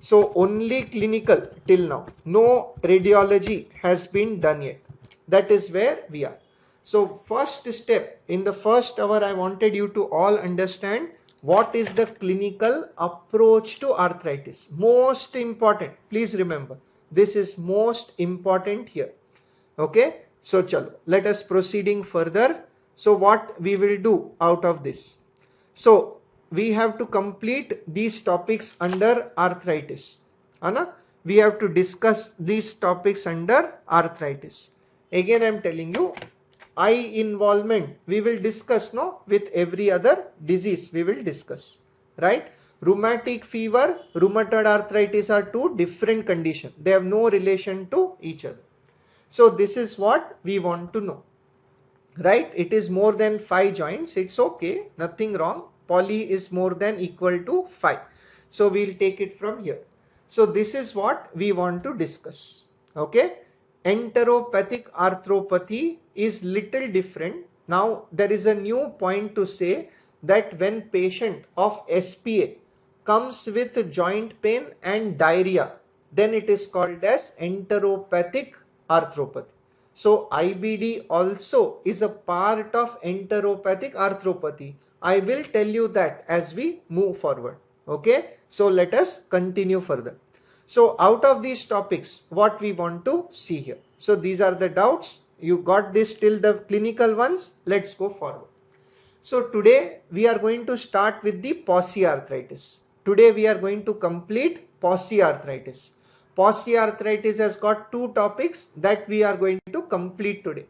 So only clinical till now. No radiology has been done yet. That is where we are. So first step, in the first hour I wanted you to all understand what is the clinical approach to arthritis. Most important. Please remember, this is most important here. Okay. So chalo, let us proceeding further. So what we will do out of this? So we have to complete these topics under arthritis. We have to discuss these topics under arthritis. Again I am telling you, eye involvement we will discuss, no, with every other disease we will discuss, right? Rheumatic fever, rheumatoid arthritis are two different conditions. They have no relation to each other. So this is what we want to know, right? It is more than 5 joints. It's okay. Nothing wrong. Poly is more than equal to 5. So we'll take it from here. So this is what we want to discuss. Okay. Enteropathic arthropathy is little different. Now there is a new point to say that when patient of SPA comes with joint pain and diarrhea, then it is called as enteropathic arthropathy. So IBD also is a part of enteropathic arthropathy. I will tell you that as we move forward. Okay. So let us continue further. So out of these topics, what we want to see here. So these are the doubts. You got this till the clinical ones. Let's go forward. So today we are going to start with the polyarthritis. Today we are going to complete polyarthritis. Polyarthritis has got two topics that we are going to complete today.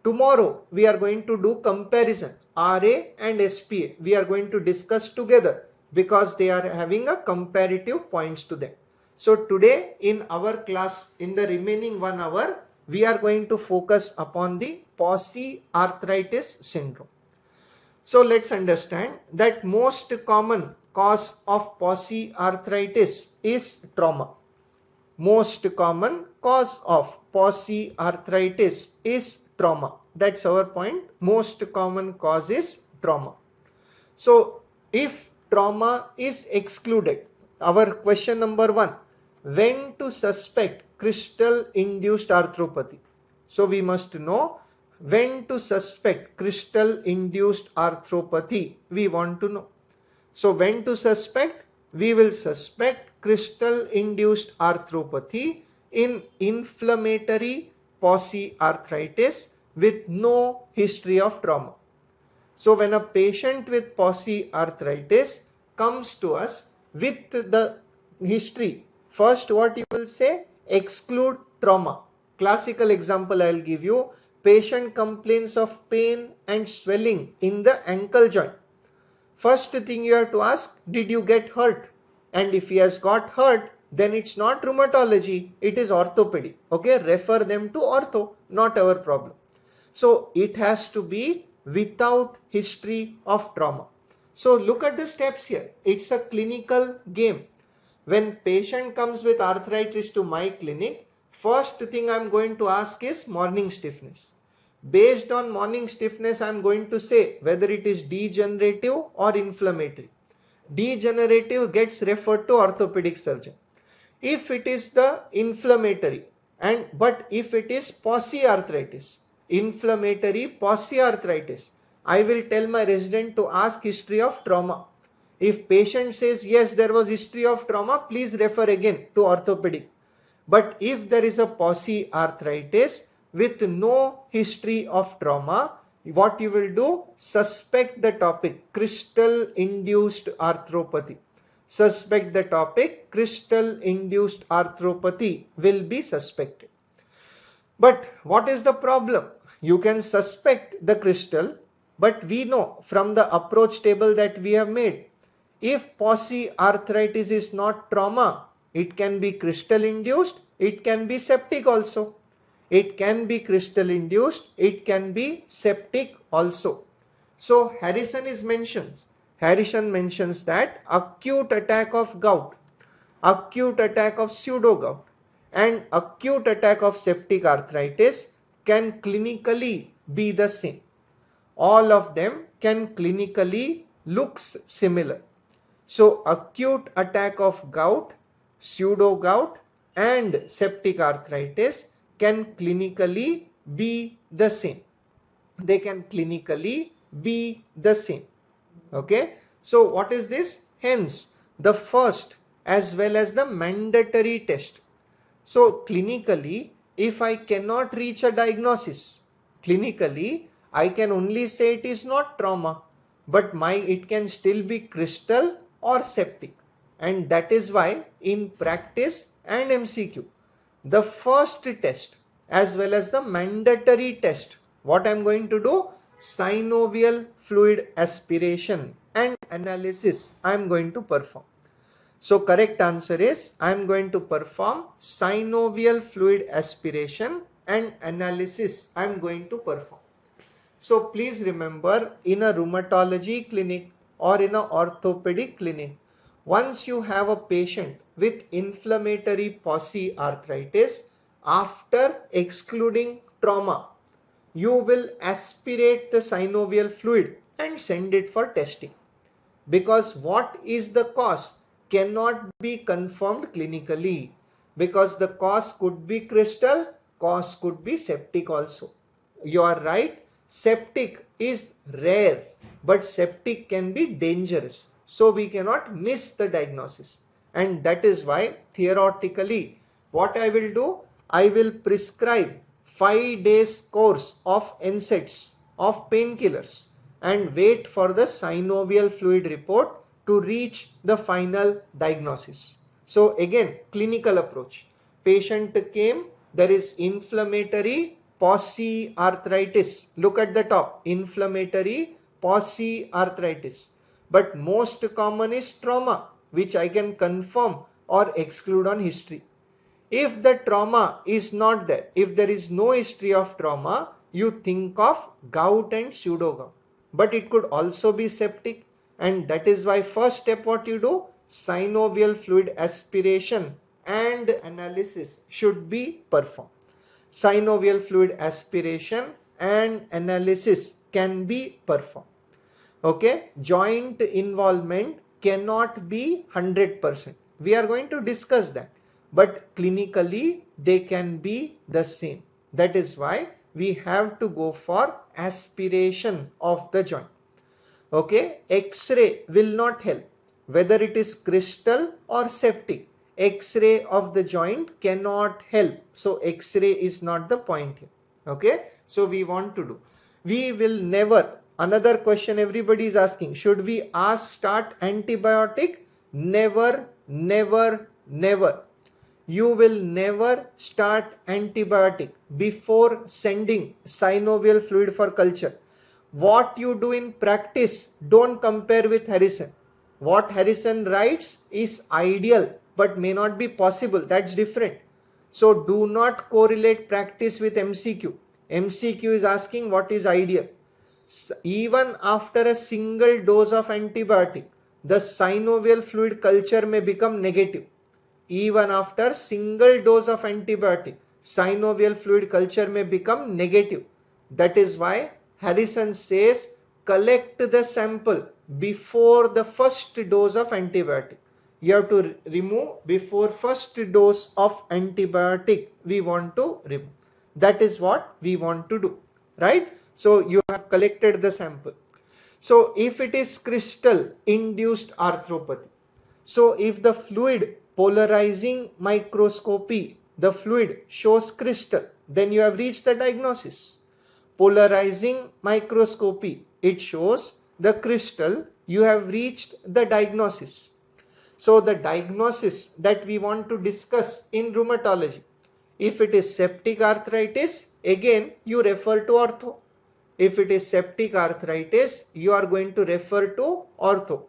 Tomorrow we are going to do comparison. RA and SPA we are going to discuss together because they are having a comparative points to them. So today in our class, in the remaining 1 hour, we are going to focus upon the polyarthritis syndrome. So let's understand that most common cause of polyarthritis is trauma. Most common cause of polyarthritis is trauma. That's our point. Most common cause is trauma. So if trauma is excluded, our question number 1, when to suspect crystal induced arthropathy? So we must know when to suspect crystal induced arthropathy. We want to know. So when to suspect? We will suspect crystal induced arthropathy in inflammatory polyarthritis with no history of trauma. So when a patient with polyarthritis comes to us with the history, first what you will say? Exclude trauma. Classical example I will give you. Patient complains of pain and swelling in the ankle joint. First thing you have to ask, did you get hurt? And if he has got hurt, then it's not rheumatology, it is orthopedic. Okay, refer them to ortho, not our problem. So it has to be without history of trauma. So look at the steps here. It's a clinical game. When patient comes with arthritis to my clinic, first thing I'm going to ask is morning stiffness. Based on morning stiffness, I'm going to say whether it is degenerative or inflammatory. Degenerative gets referred to orthopedic surgeon. If it is the inflammatory, but if it is polyarthritis, inflammatory polyarthritis, I will tell my resident to ask history of trauma. If patient says yes, there was history of trauma, please refer again to orthopedic. But if there is a polyarthritis with no history of trauma, what you will do? Suspect the topic crystal induced arthropathy. Suspect the topic crystal induced arthropathy will be suspected. But what is the problem? You can suspect the crystal, but we know from the approach table that we have made, if polyarthritis is not trauma, it can be crystal induced, it can be septic also. It can be crystal induced, it can be septic also. So Harrison mentions that acute attack of gout, acute attack of pseudogout, and acute attack of septic arthritis can clinically be the same. All of them can clinically looks similar. So acute attack of gout, pseudogout, and septic arthritis can clinically be the same. They can clinically be the same. Okay. So what is this? Hence, the first as well as the mandatory test. So clinically, if I cannot reach a diagnosis, clinically, I can only say it is not trauma, but it can still be crystal or septic. And that is why in practice and MCQ, the first test as well as the mandatory test, what I am going to do? Synovial fluid aspiration and analysis I am going to perform. So correct answer is I am going to perform synovial fluid aspiration and analysis I am going to perform. So please remember, in a rheumatology clinic or in an orthopedic clinic, once you have a patient with inflammatory polyarthritis, after excluding trauma, you will aspirate the synovial fluid and send it for testing. Because what is the cause cannot be confirmed clinically, because the cause could be crystal, cause could be septic also. You are right, septic is rare, but septic can be dangerous, so we cannot miss the diagnosis. And that is why theoretically what I will do, I will prescribe 5 days course of NSAIDs, of painkillers, and wait for the synovial fluid report to reach the final diagnosis. So again, clinical approach. Patient came, there is inflammatory arthritis. Look at the top, inflammatory arthritis. But most common is trauma, which I can confirm or exclude on history. If the trauma is not there, if there is no history of trauma, you think of gout and pseudogout. But it could also be septic, and that is why first step what you do, synovial fluid aspiration and analysis should be performed. Synovial fluid aspiration and analysis can be performed. Okay, joint involvement cannot be 100%. We are going to discuss that, but clinically they can be the same. That is why we have to go for aspiration of the joint. Okay, X-ray will not help whether it is crystal or septic. X-ray of the joint cannot help, so X-ray is not the point here. Okay, so we want to do, we will never, another question everybody is asking, should we start antibiotic? Never, never, never. You will never start antibiotic before sending synovial fluid for culture. What you do in practice, don't compare with Harrison. What Harrison writes is ideal but may not be possible. That's different. So do not correlate practice with MCQ. MCQ is asking what is ideal. Even after a single dose of antibiotic, the synovial fluid culture may become negative. Even after single dose of antibiotic, synovial fluid culture may become negative. That is why Harrison says collect the sample before the first dose of antibiotic. You have to remove before first dose of antibiotic. We want to remove. That is what we want to do, right? So you have collected the sample. So if it is crystal induced arthropathy, so if the fluid polarizing microscopy, the fluid shows crystal, then you have reached the diagnosis. Polarizing microscopy, it shows the crystal, you have reached the diagnosis. So the diagnosis that we want to discuss in rheumatology, if it is septic arthritis, again you refer to ortho. If it is septic arthritis, you are going to refer to ortho.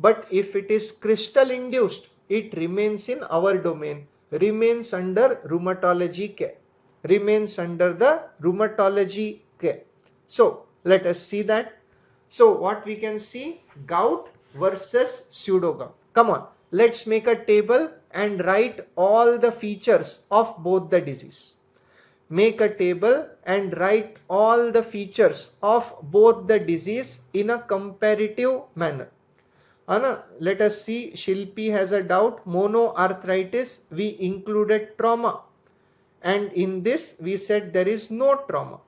But if it is crystal induced, it remains in our domain, remains under rheumatology care, remains under the rheumatology care. So let us see that. So what we can see, gout versus pseudogout. Come on, let's make a table and write all the features of both the disease. Make a table and write all the features of both the disease in a comparative manner. Anna, let us see, Shilpi has a doubt. Monoarthritis, we included trauma. And in this, we said there is no trauma.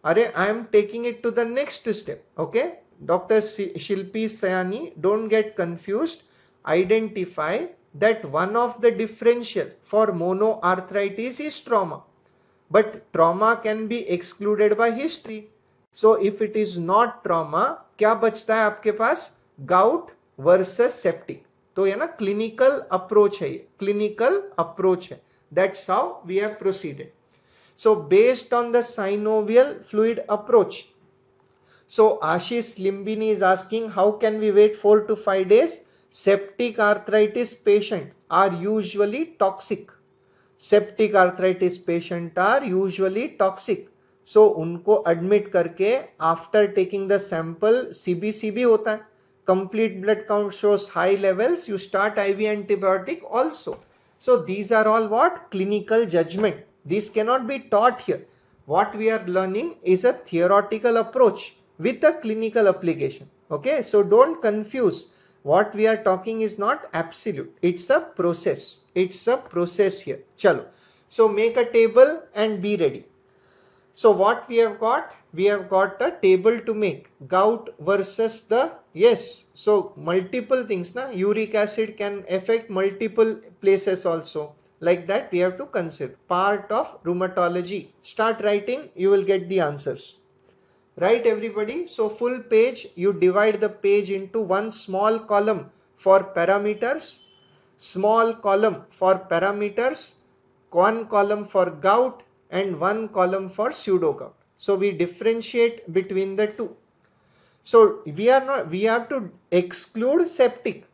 Are, I am taking it to the next step. Okay. Dr. Shilpi Sayani, don't get confused. Identify that one of the differential for monoarthritis is trauma. But trauma can be excluded by history. So if it is not trauma, क्या बचता है आपके पास? Gout versus septic. तो ये ना clinical approach है, clinical approach है. That's how we have proceeded. So based on the synovial fluid approach. So Ashish Limbini is asking, how can we wait 4 to 5 days? Septic arthritis patient are usually toxic. Septic arthritis patient are usually toxic. So उनको admit करके after taking the sample CBCB होता है. Complete blood count shows high levels. You start IV antibiotic also. So these are all what? Clinical judgment. These cannot be taught here. What we are learning is a theoretical approach with a clinical application. Okay, so don't confuse. What we are talking is not absolute. It's a process. It's a process here. Chalo. So make a table and be ready. So what we have got? We have got a table to make. Gout versus the, yes. So multiple things. Na? Uric acid can affect multiple places also. Like that we have to consider. Part of rheumatology. Start writing. You will get the answers. Right, everybody? So full page, you divide the page into one small column for parameters, small column for parameters, one column for gout, and one column for pseudo gout. So we differentiate between the two. So we have to exclude septic.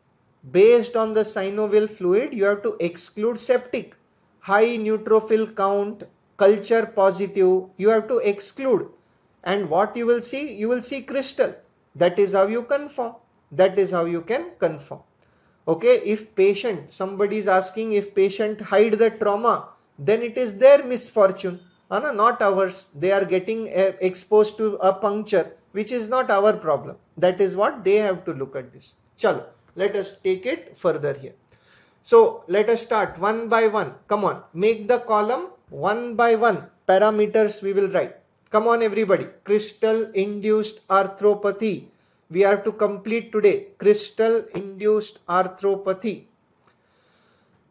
Based on the synovial fluid, you have to exclude septic. High neutrophil count, culture positive, you have to exclude. And what you will see? You will see crystal. That is how you confirm. That is how you can confirm. Okay, if patient, somebody is asking if patient hide the trauma, then it is their misfortune, not ours. They are getting exposed to a puncture, which is not our problem. That is what they have to look at this. Chalo, let us take it further here. So let us start one by one. Come on, make the column one by one. Parameters we will write. Come on, everybody. Crystal induced arthropathy. We have to complete today. Crystal induced arthropathy.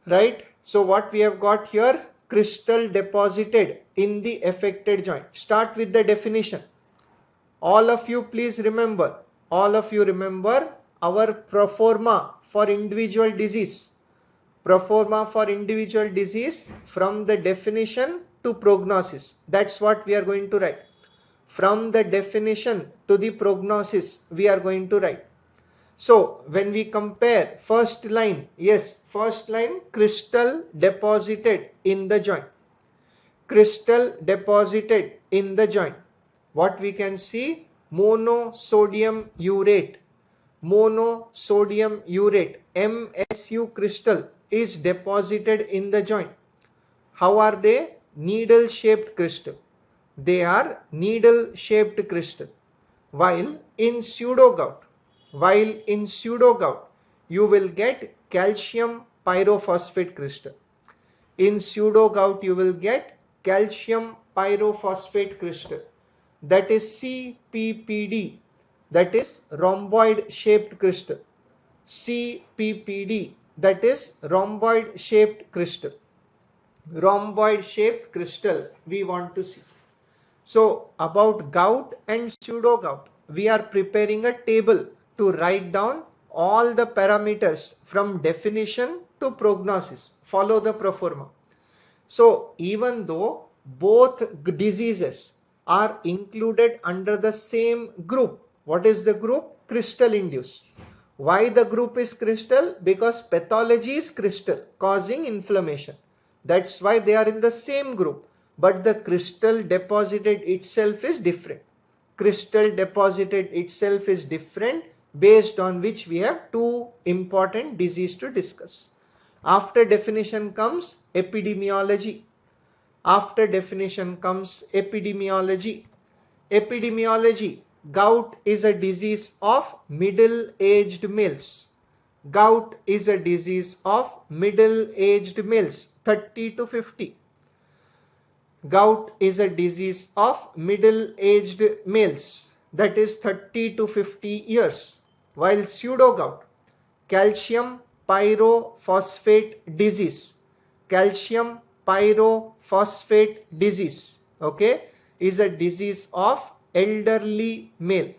Right? So what we have got here? Crystal deposited in the affected joint. Start with the definition. All of you please remember. All of you remember our proforma for individual disease. Proforma for individual disease from the definition to prognosis. That's what we are going to write. From the definition to the prognosis, we are going to write. So when we compare first line, yes, first line, crystal deposited in the joint. Crystal deposited in the joint. What we can see? Monosodium urate. Monosodium urate, MSU crystal is deposited in the joint. How are they? Needle shaped crystal. They are needle shaped crystal. While in pseudo gout, you will get calcium pyrophosphate crystal. In pseudo gout, you will get calcium pyrophosphate crystal. That is CPPD. That is rhomboid shaped crystal. CPPD, that is rhomboid shaped crystal. Rhomboid shaped crystal we want to see. So about gout and pseudo gout, we are preparing a table to write down all the parameters from definition to prognosis. Follow the proforma. So even though both diseases are included under the same group, what is the group? Crystal induced. Why the group is crystal? Because pathology is crystal causing inflammation. That's why they are in the same group. But the crystal deposited itself is different. Crystal deposited itself is different, based on which we have two important diseases to discuss. After definition comes epidemiology. After definition comes epidemiology. Epidemiology. Gout is a disease of middle-aged males. Gout is a disease of middle-aged males, 30 to 50. Gout is a disease of middle-aged males, that is 30 to 50 years. While pseudo gout, calcium pyrophosphate disease, calcium pyrophosphate disease, okay, is a disease of elderly male.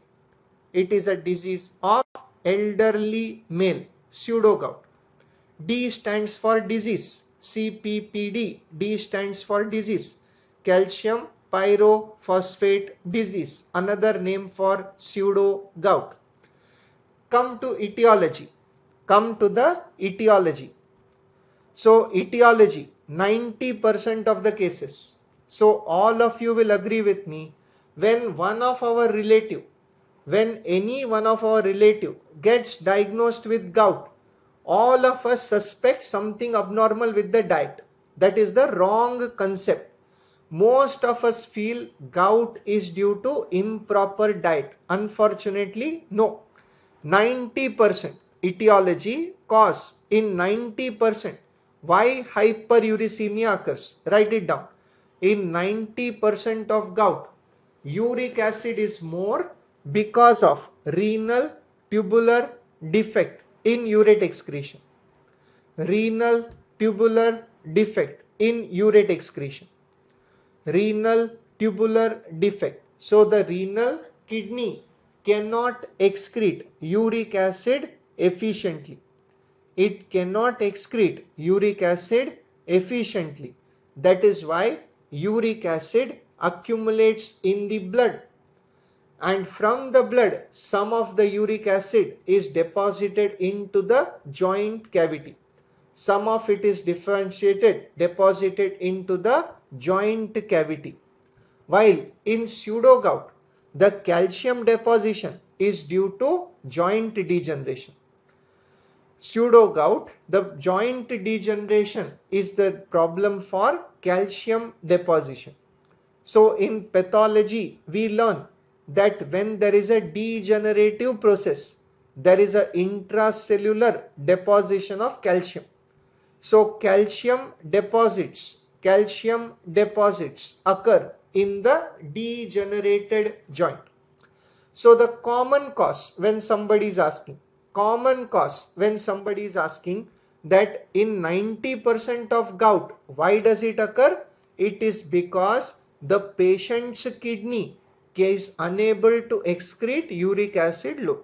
It is a disease of elderly male, pseudo gout. D stands for disease, CPPD, D stands for disease, calcium pyrophosphate disease, another name for pseudo gout. Come to etiology. Come to the etiology. So etiology, 90% of the cases. So all of you will agree with me, when any one of our relative gets diagnosed with gout, all of us suspect something abnormal with the diet. That is the wrong concept. Most of us feel gout is due to improper diet. Unfortunately, no. 90% etiology cause in 90%. Why hyperuricemia occurs? Write it down. In 90% of gout, uric acid is more because of renal tubular defect in urate excretion. Renal tubular defect in urate excretion. Renal tubular defect So the renal kidney cannot excrete uric acid efficiently. It cannot excrete uric acid efficiently. That is why uric acid accumulates in the blood, and from the blood some of the uric acid is deposited into the joint cavity. Some of it is deposited into the joint cavity. While in pseudo gout, the calcium deposition is due to joint degeneration. Pseudo gout, the joint degeneration is the problem for calcium deposition. So in pathology, we learn that when there is a degenerative process, there is a intracellular deposition of calcium. So calcium deposits occur in the degenerated joint. So the common cause when somebody is asking, that in 90% of gout, why does it occur? It is because the patient's kidney is unable to excrete uric acid low.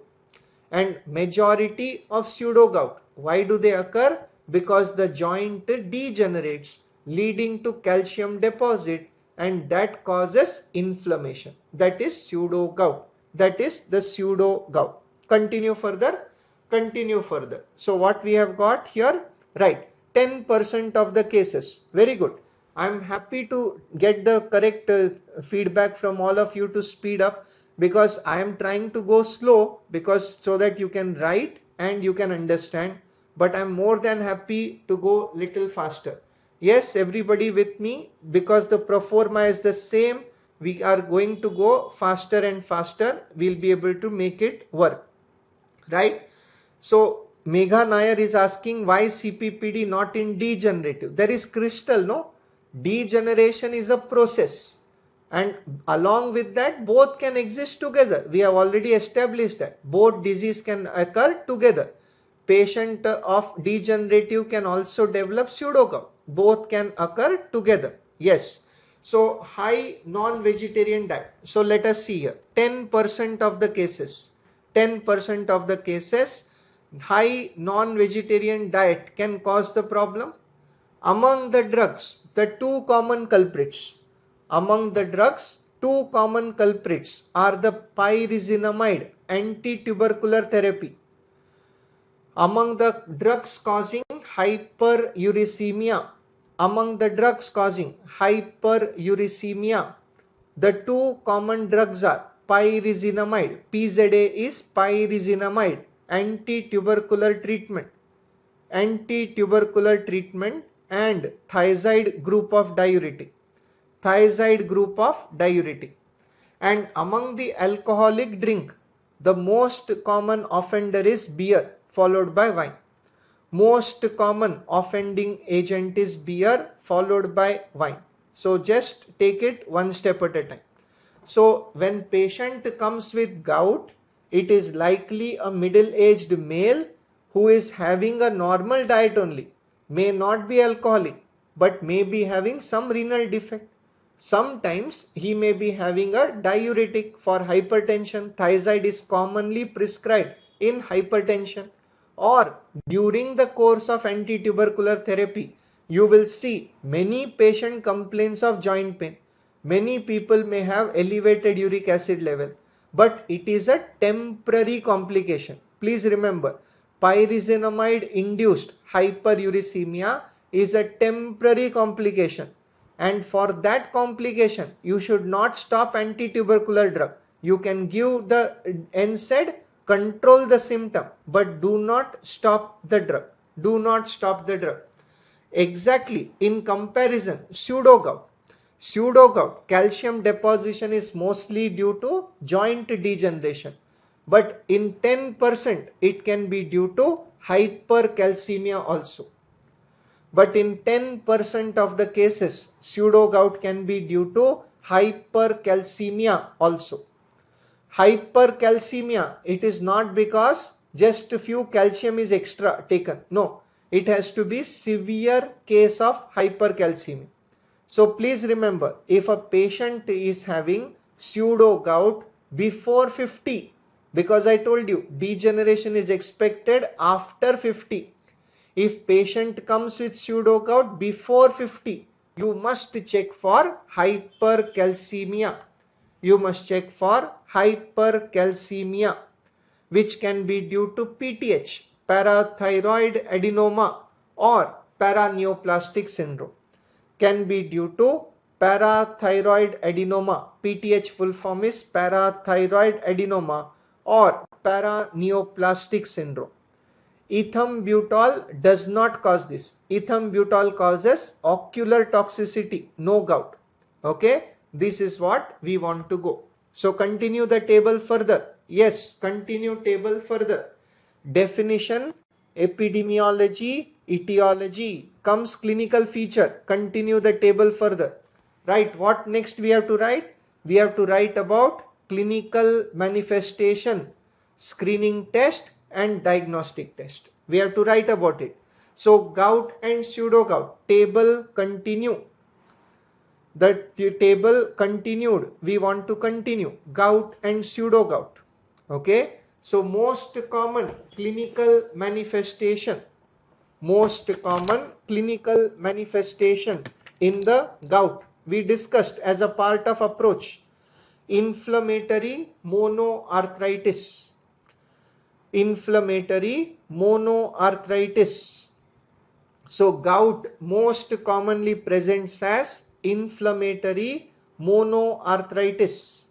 And majority of pseudo gout, why do they occur? Because the joint degenerates, leading to calcium deposit, and that causes inflammation. That is pseudo gout. That is the pseudo gout. Continue further. So what we have got here, right? 10% of the cases. Very good. I'm happy to get the correct feedback from all of you to speed up, because I am trying to go slow, because so that you can write and you can understand, but I'm more than happy to go little faster. Yes, everybody with me, because the pro forma is the same. We are going to go faster and faster. We'll be able to make it work, right? So Megha Nair is asking, why CPPD not in degenerative? There is crystal, no? Degeneration is a process, and along with that both can exist together. We have already established that both disease can occur together. Patient of degenerative can also develop pseudogout. Both can occur together. Yes. So high non-vegetarian diet. So let us see here. 10% of the cases. 10% of the cases, high non-vegetarian diet can cause the problem. Among the drugs, the two common culprits are the pyrazinamide anti-tubercular therapy. Among the drugs causing hyperuricemia, the two common drugs are pyrazinamide. PZA is pyrazinamide anti-tubercular treatment, and thiazide group of diuretic. And among the alcoholic drink, the most common offender is beer, followed by wine. Most common offending agent is beer, followed by wine. So just take it one step at a time. So when patient comes with gout, it is likely a middle-aged male who is having a normal diet only, may not be alcoholic, but may be having some renal defect. Sometimes he may be having a diuretic for hypertension. Thiazide is commonly prescribed in hypertension. Or during the course of anti-tubercular therapy, you will see many patient complaints of joint pain. Many people may have elevated uric acid level, but it is a temporary complication. Please remember, pyrazinamide induced hyperuricemia is a temporary complication, and for that complication you should not stop anti-tubercular drug. You can give the NSAID, control the symptom, but do not stop the drug. Exactly. In comparison, pseudogout, calcium deposition is mostly due to joint degeneration, but in 10% it can be due to hypercalcemia also. But in 10% of the cases, pseudogout can be due to hypercalcemia also. Hypercalcemia, it is not because just a few calcium is extra taken. No, it has to be severe case of hypercalcemia. So please remember, if a patient is having pseudo gout before 50, because I told you degeneration is expected after 50. If patient comes with pseudo gout before 50, you must check for hypercalcemia. You must check for hypercalcemia, which can be due to PTH, parathyroid adenoma, or paraneoplastic syndrome. Can be due to parathyroid adenoma. PTH full form is parathyroid adenoma or paraneoplastic syndrome. Ethambutol does not cause this. Ethambutol causes ocular toxicity, no gout. Okay, this is what we want to go. So continue the table further. Yes, continue table further. Definition, epidemiology, etiology, comes clinical feature. Continue the table further. Right, what next we have to write? We have to write about clinical manifestation, screening test and diagnostic test. We have to write about it. So gout and pseudo gout, table continue. The table continued. We want to continue gout and pseudo gout. Okay. So most common clinical manifestation, most common clinical manifestation in the gout we discussed as a part of approach. Inflammatory monoarthritis. Inflammatory monoarthritis. So gout most commonly presents as inflammatory monoarthritis.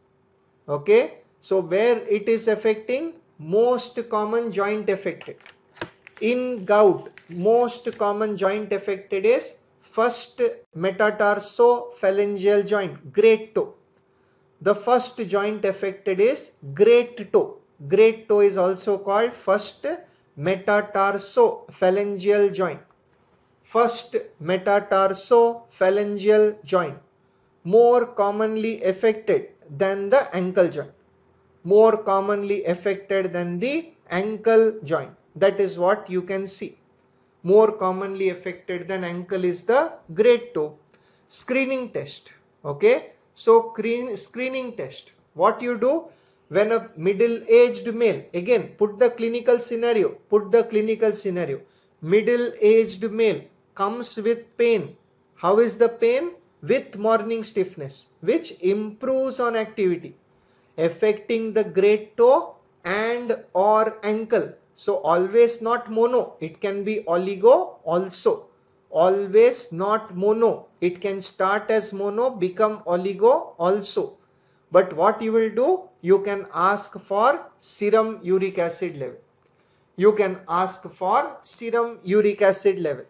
Okay. So where it is affecting? Most common joint affected. In gout, most common joint affected is first metatarso-phalangeal joint, great toe. The first joint affected is great toe. Great toe is also called first metatarso-phalangeal joint. First metatarso-phalangeal joint, more commonly affected than the ankle joint. More commonly affected than the ankle joint. That is what you can see. More commonly affected than ankle is the great toe. Screening test. Okay. So screening test. What you do when a middle-aged male, again put the clinical scenario. Put the clinical scenario. Middle-aged male comes with pain. How is the pain? With morning stiffness, which improves on activity, affecting the great toe and or ankle. So always not mono, it can be oligo also. Always not mono, it can start as mono, become oligo also. But what you will do? You can ask for serum uric acid level. You can ask for serum uric acid level.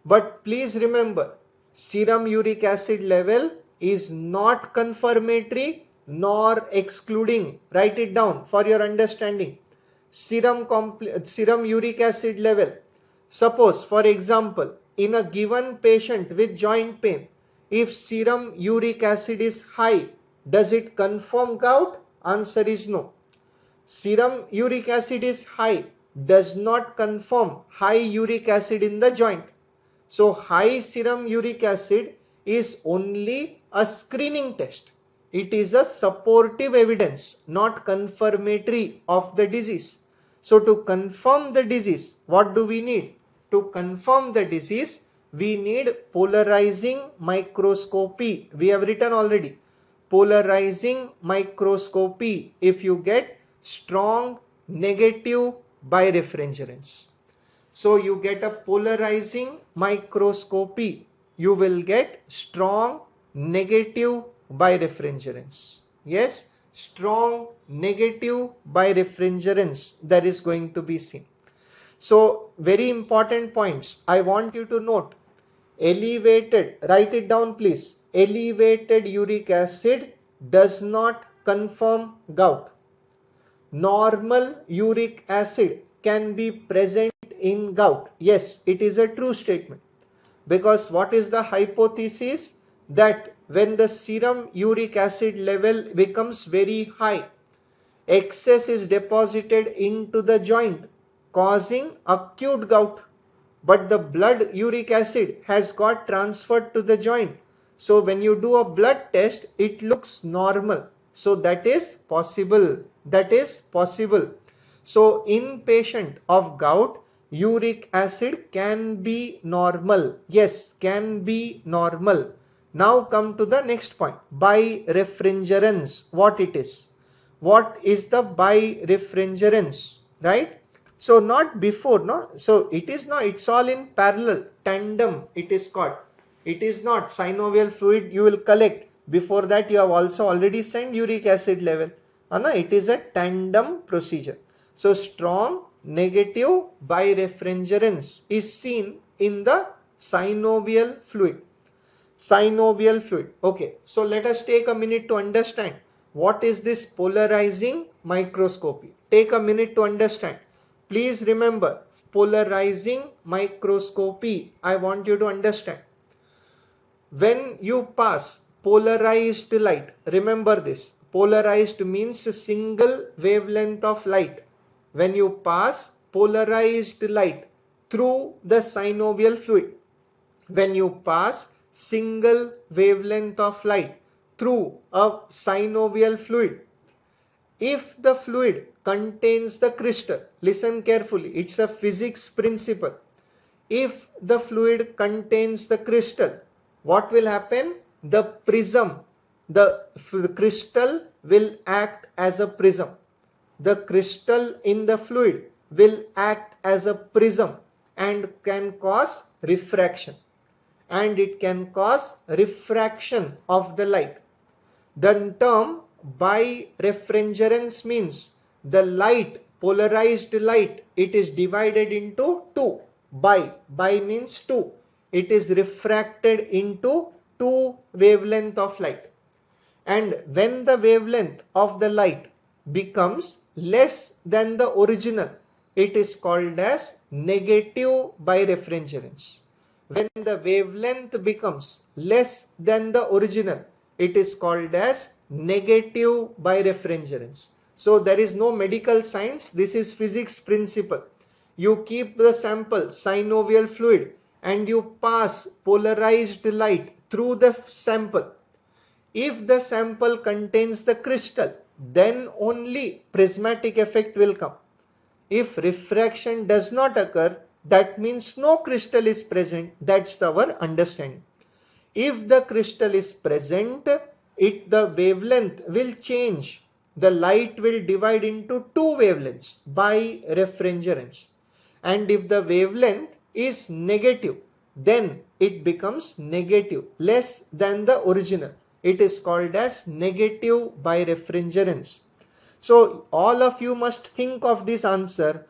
But please remember, serum uric acid level is not confirmatory nor excluding. Write it down for your understanding. Serum uric acid level. Suppose, for example, in a given patient with joint pain, if serum uric acid is high, does it confirm gout? Answer is no. Serum uric acid is high does not confirm high uric acid in the joint. So high serum uric acid is only a screening test. It is a supportive evidence, not confirmatory of the disease. So to confirm the disease, what do we need? To confirm the disease, we need polarizing microscopy. We have written already. Polarizing microscopy if you get strong negative birefringence. So you get a polarizing microscopy. You will get strong negative birefringence. Yes, strong negative birefringence that is going to be seen. So very important points I want you to note. Elevated, write it down please. Elevated uric acid does not confirm gout. Normal uric acid can be present in gout. Yes, it is a true statement. Because what is the hypothesis? That when the serum uric acid level becomes very high, excess is deposited into the joint, causing acute gout. But the blood uric acid has got transferred to the joint. So when you do a blood test, it looks normal. So that is possible. That is possible. So in patient of gout, uric acid can be normal. Yes, can be normal. Now come to the next point. Birefringence. What it is? What is the birefringence? Right? So not before, no? So it is not, it's all in parallel, tandem it is called. It is not synovial fluid you will collect. Before that you have also already sent uric acid level. No, it is a tandem procedure. So strong negative birefringence is seen in the synovial fluid. Synovial fluid. Okay, so let us take a minute to understand what is this polarizing microscopy. Take a minute to understand. Please remember, polarizing microscopy. I want you to understand. When you pass polarized light, remember this. Polarized means a single wavelength of light. When you pass polarized light through the synovial fluid, when you pass single wavelength of light through a synovial fluid, if the fluid contains the crystal, listen carefully, it's a physics principle. If the fluid contains the crystal, what will happen? The prism, the crystal will act as a prism. The crystal in the fluid will act as a prism and can cause refraction. And it can cause refraction of the light. The term birefringence means the light, polarized light, it is divided into two. Bi means two. It is refracted into two wavelength of light. And when the wavelength of the light becomes less than the original, it is called as negative birefringence. When the wavelength becomes less than the original, it is called as negative birefringence. So there is no medical science. This is physics principle. You keep the sample synovial fluid and you pass polarized light through the sample. If the sample contains the crystal, then only prismatic effect will come. If refraction does not occur, that means no crystal is present. That's our understanding. If the crystal is present, the wavelength will change. The light will divide into two wavelengths birefringence. And if the wavelength is negative, then it becomes negative, less than the original. It is called as negative birefringence. So all of you must think of this answer,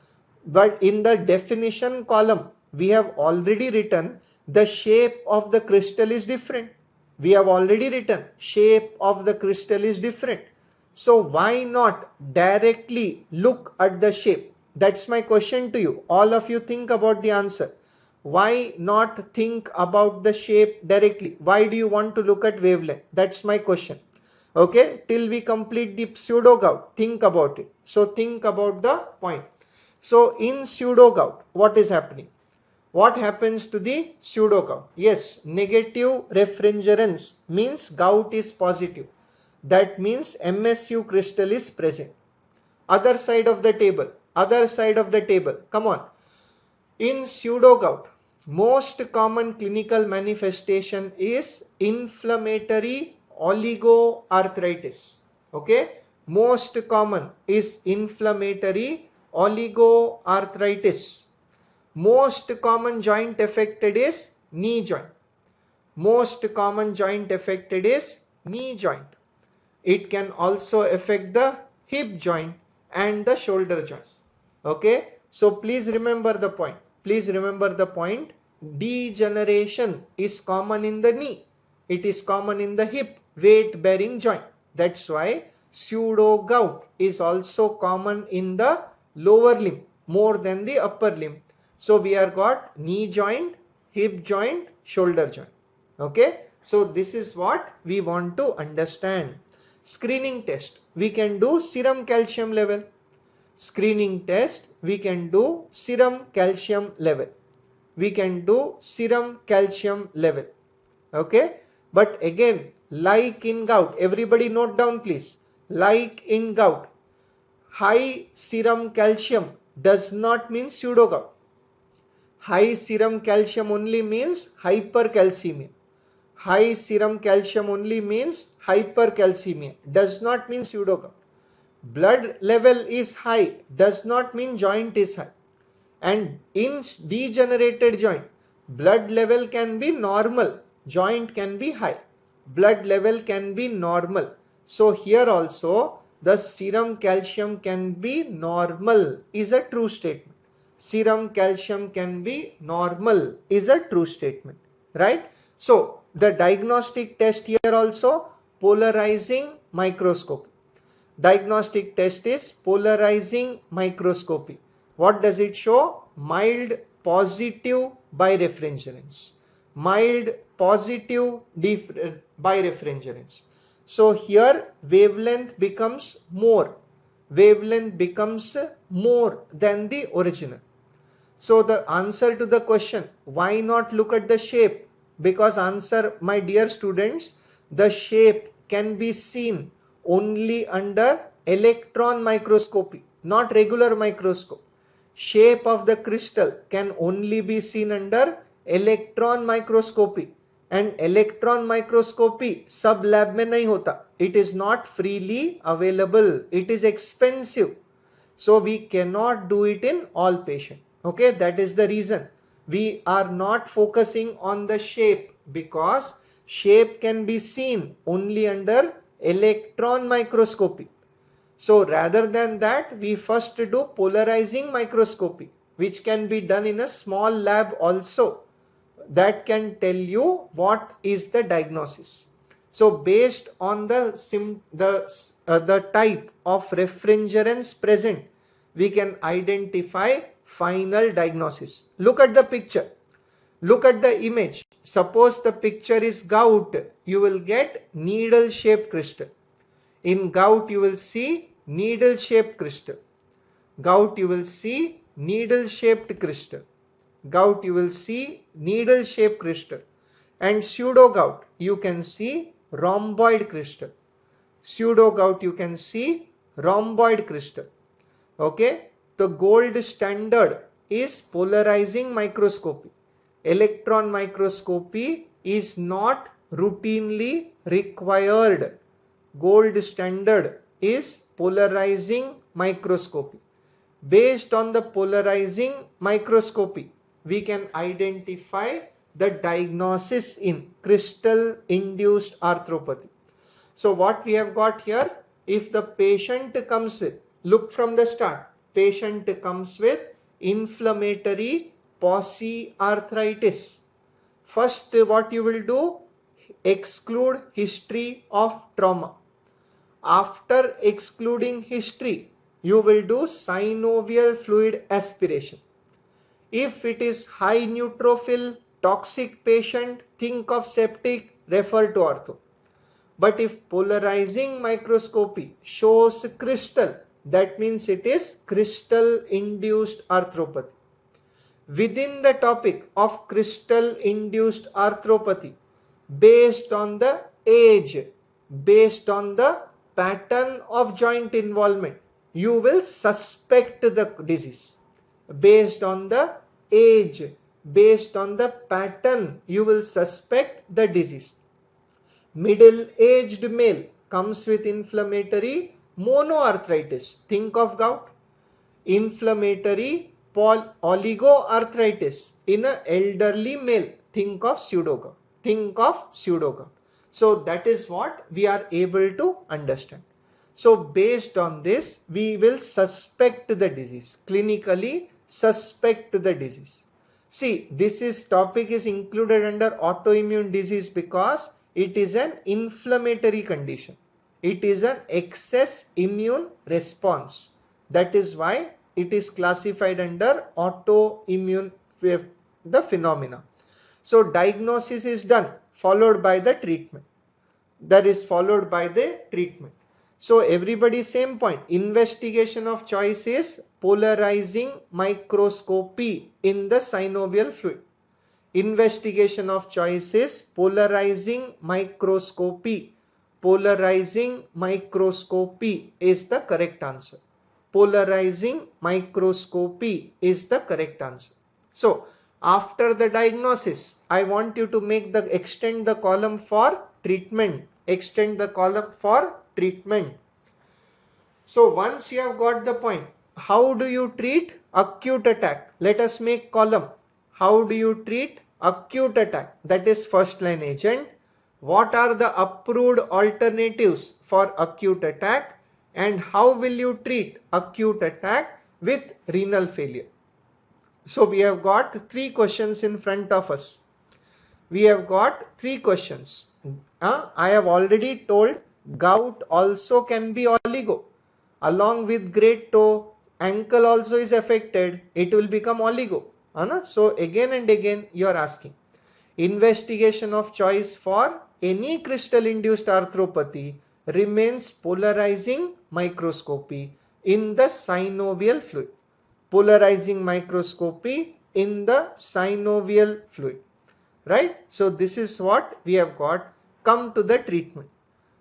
but in the definition column, we have already written the shape of the crystal is different. We have already written shape of the crystal is different. So why not directly look at the shape? That's my question to you. All of you think about the answer. Why not think about the shape directly? Why do you want to look at wavelength? That's my question. Okay, till we complete the pseudo gout, think about it. So think about the point. So in pseudo gout, what is happening? What happens to the pseudo gout? Yes, negative refrigerance means gout is positive. That means MSU crystal is present. Other side of the table, come on. In pseudo gout, most common clinical manifestation is inflammatory oligoarthritis. Okay, most common is inflammatory oligoarthritis. Most common joint affected is knee joint. Most common joint affected is knee joint. It can also affect the hip joint and the shoulder joint. Okay, so please remember the point. Please remember the point. Degeneration is common in the knee. It is common in the hip, weight bearing joint. That's why pseudo gout is also common in the lower limb more than the upper limb. So we are got knee joint, hip joint, shoulder joint. Okay, so this is what we want to understand. Screening test, we can do serum calcium level. Screening test, we can do serum calcium level. We can do serum calcium level. Okay, but again, like in gout, everybody note down please. like in gout. High serum calcium does not mean pseudo gout. High serum calcium only means hypercalcemia. High serum calcium only means hypercalcemia, does not mean pseudo gout. Blood level is high does not mean joint is high. And in degenerated joint, blood level can be normal, joint can be high. Blood level can be normal. So here also the serum calcium can be normal is a true statement. Serum calcium can be normal is a true statement, right? So the diagnostic test here also polarizing microscopy. Diagnostic test is polarizing microscopy. What does it show? Mild positive birefringence. Mild positive birefringence. So here wavelength becomes more. Wavelength becomes more than the original. So the answer to the question, why not look at the shape? Because answer, my dear students, the shape can be seen only under electron microscopy, not regular microscope. Shape of the crystal can only be seen under electron microscopy, and electron microscopy sub lab mein nahi hota. It is not freely available. It is expensive. So we cannot do it in all patients. Okay, that is the reason we are not focusing on the shape, because shape can be seen only under electron microscopy. So rather than that, we first do polarizing microscopy, which can be done in a small lab also. That can tell you what is the diagnosis. So based on the type of refrigerants present, we can identify final diagnosis. Look at the picture. Look at the image. Suppose the picture is gout, you will get needle shaped crystal. In gout you will see needle shaped crystal. Gout you will see needle shaped crystal. Gout you will see needle shaped crystal. And pseudo gout you can see rhomboid crystal. Pseudo gout you can see rhomboid crystal. Okay, the gold standard is polarizing microscopy. Electron microscopy is not routinely required. Gold standard is polarizing microscopy. Based on the polarizing microscopy, we can identify the diagnosis in crystal induced arthropathy. So what we have got here, if the patient comes with, look from the start, patient comes with inflammatory polyarthritis. First what you will do, exclude history of trauma. After excluding history, you will do synovial fluid aspiration. If it is high neutrophil, toxic patient, think of septic, refer to ortho. But if polarizing microscopy shows crystal, that means it is crystal induced arthropathy. Within the topic of crystal induced arthropathy, based on the age, based on the pattern of joint involvement, you will suspect the disease. Based on the age, based on the pattern, you will suspect the disease. Middle-aged male comes with inflammatory monoarthritis. Think of gout. Inflammatory oligoarthritis in an elderly male. Think of pseudogout. Think of pseudogout. So that is what we are able to understand. So based on this, we will suspect the disease. Clinically suspect the disease. See, this topic is included under autoimmune disease because it is an inflammatory condition. It is an excess immune response. That is why it is classified under autoimmune the phenomena. So diagnosis is done, followed by the treatment. That is followed by the treatment. So everybody same point. Investigation of choice is polarizing microscopy in the synovial fluid. Investigation of choice is polarizing microscopy. polarizing microscopy is the correct answer. Polarizing microscopy is the correct answer. So after the diagnosis, I want you to extend the column for treatment. Extend the column for treatment. So once you have got the point, how do you treat acute attack? Let us make column. How do you treat acute attack? That is first line agent. What are the approved alternatives for acute attack? And how will you treat acute attack with renal failure? So we have got 3 questions in front of us. We have got 3 questions. I have already told gout also can be oligo. Along with great toe, ankle also is affected. It will become oligo. So again and again you are asking. Investigation of choice for any crystal induced arthropathy remains polarizing microscopy in the synovial fluid. Polarizing microscopy in the synovial fluid. Right? So this is what we have got. Come to the treatment.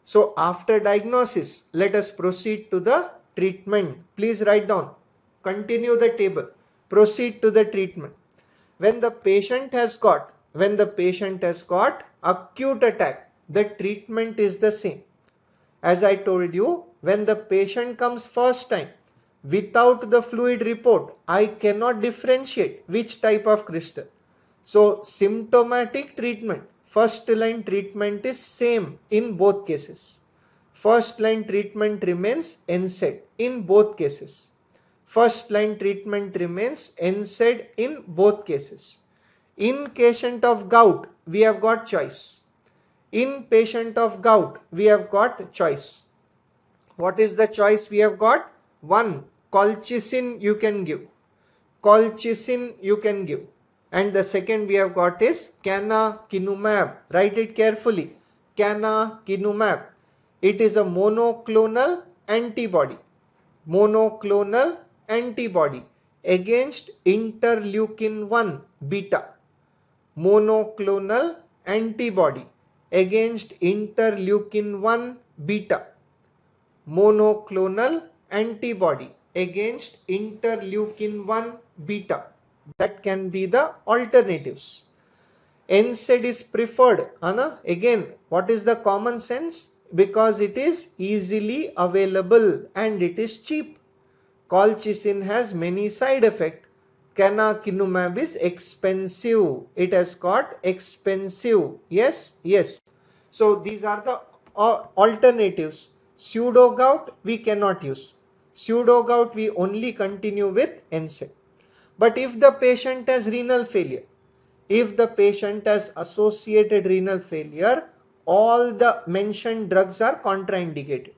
So after diagnosis, let us proceed to the treatment. Please write down. Continue the table. Proceed to the treatment. When the patient has got acute attack, the treatment is the same. As I told you, when the patient comes first time, without the fluid report, I cannot differentiate which type of crystal. So symptomatic treatment, first line treatment is same in both cases. First line treatment remains NSAID in both cases. First line treatment remains NSAID in both cases. In patient of gout, we have got choice. In patient of gout, we have got choice. What is the choice we have got? One, colchicine you can give. Colchicine you can give. And the second we have got is canakinumab. Write it carefully. Canakinumab. It is a monoclonal antibody. Monoclonal antibody against interleukin 1 beta. Monoclonal antibody against interleukin 1 beta. Monoclonal antibody against interleukin 1 beta. That can be the alternatives. NSAID is preferred. Again, what is the common sense? Because it is easily available and it is cheap. Colchicine has many side effects. Canakinumab is expensive. It has got expensive. Yes, yes. So these are the alternatives. Pseudo gout we cannot use. Pseudo gout we only continue with NSAID. But if the patient has renal failure, if the patient has associated renal failure, all the mentioned drugs are contraindicated.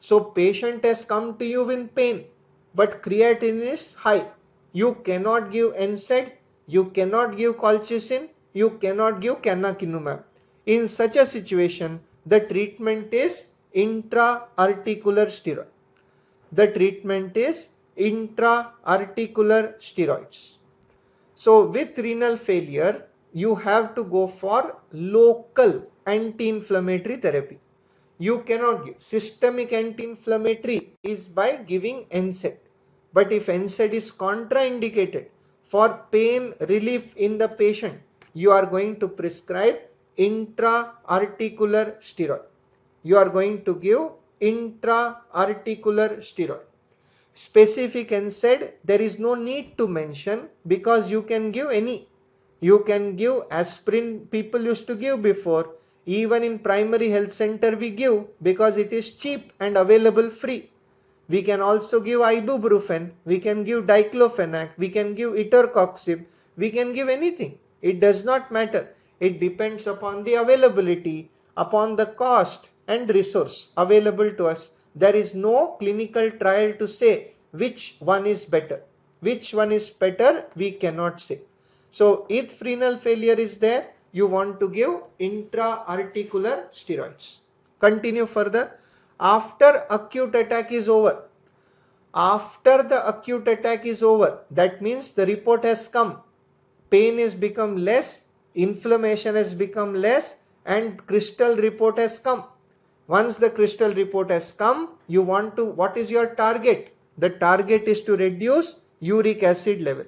So patient has come to you with pain, but creatinine is high. You cannot give NSAID, you cannot give colchicine, you cannot give canakinumab. In such a situation, the treatment is intra-articular steroid. The treatment is intra-articular steroids. So with renal failure, you have to go for local anti-inflammatory therapy. You cannot give. Systemic anti-inflammatory is by giving NSAID. But if NSAID is contraindicated for pain relief in the patient, you are going to prescribe intra-articular steroid. You are going to give intra-articular steroid. Specific NSAID, there is no need to mention because you can give any. You can give aspirin people used to give before. Even in primary health center we give because it is cheap and available free. We can also give ibuprofen, we can give diclofenac, we can give etocoxib, we can give anything. It does not matter. It depends upon the availability, upon the cost and resource available to us. There is no clinical trial to say which one is better. Which one is better, we cannot say. So if renal failure is there, you want to give intra-articular steroids. Continue further. After acute attack is over, after the acute attack is over, that means the report has come, pain has become less, inflammation has become less, and crystal report has come. Once the crystal report has come, you want to, what is your target? The target is to reduce uric acid level.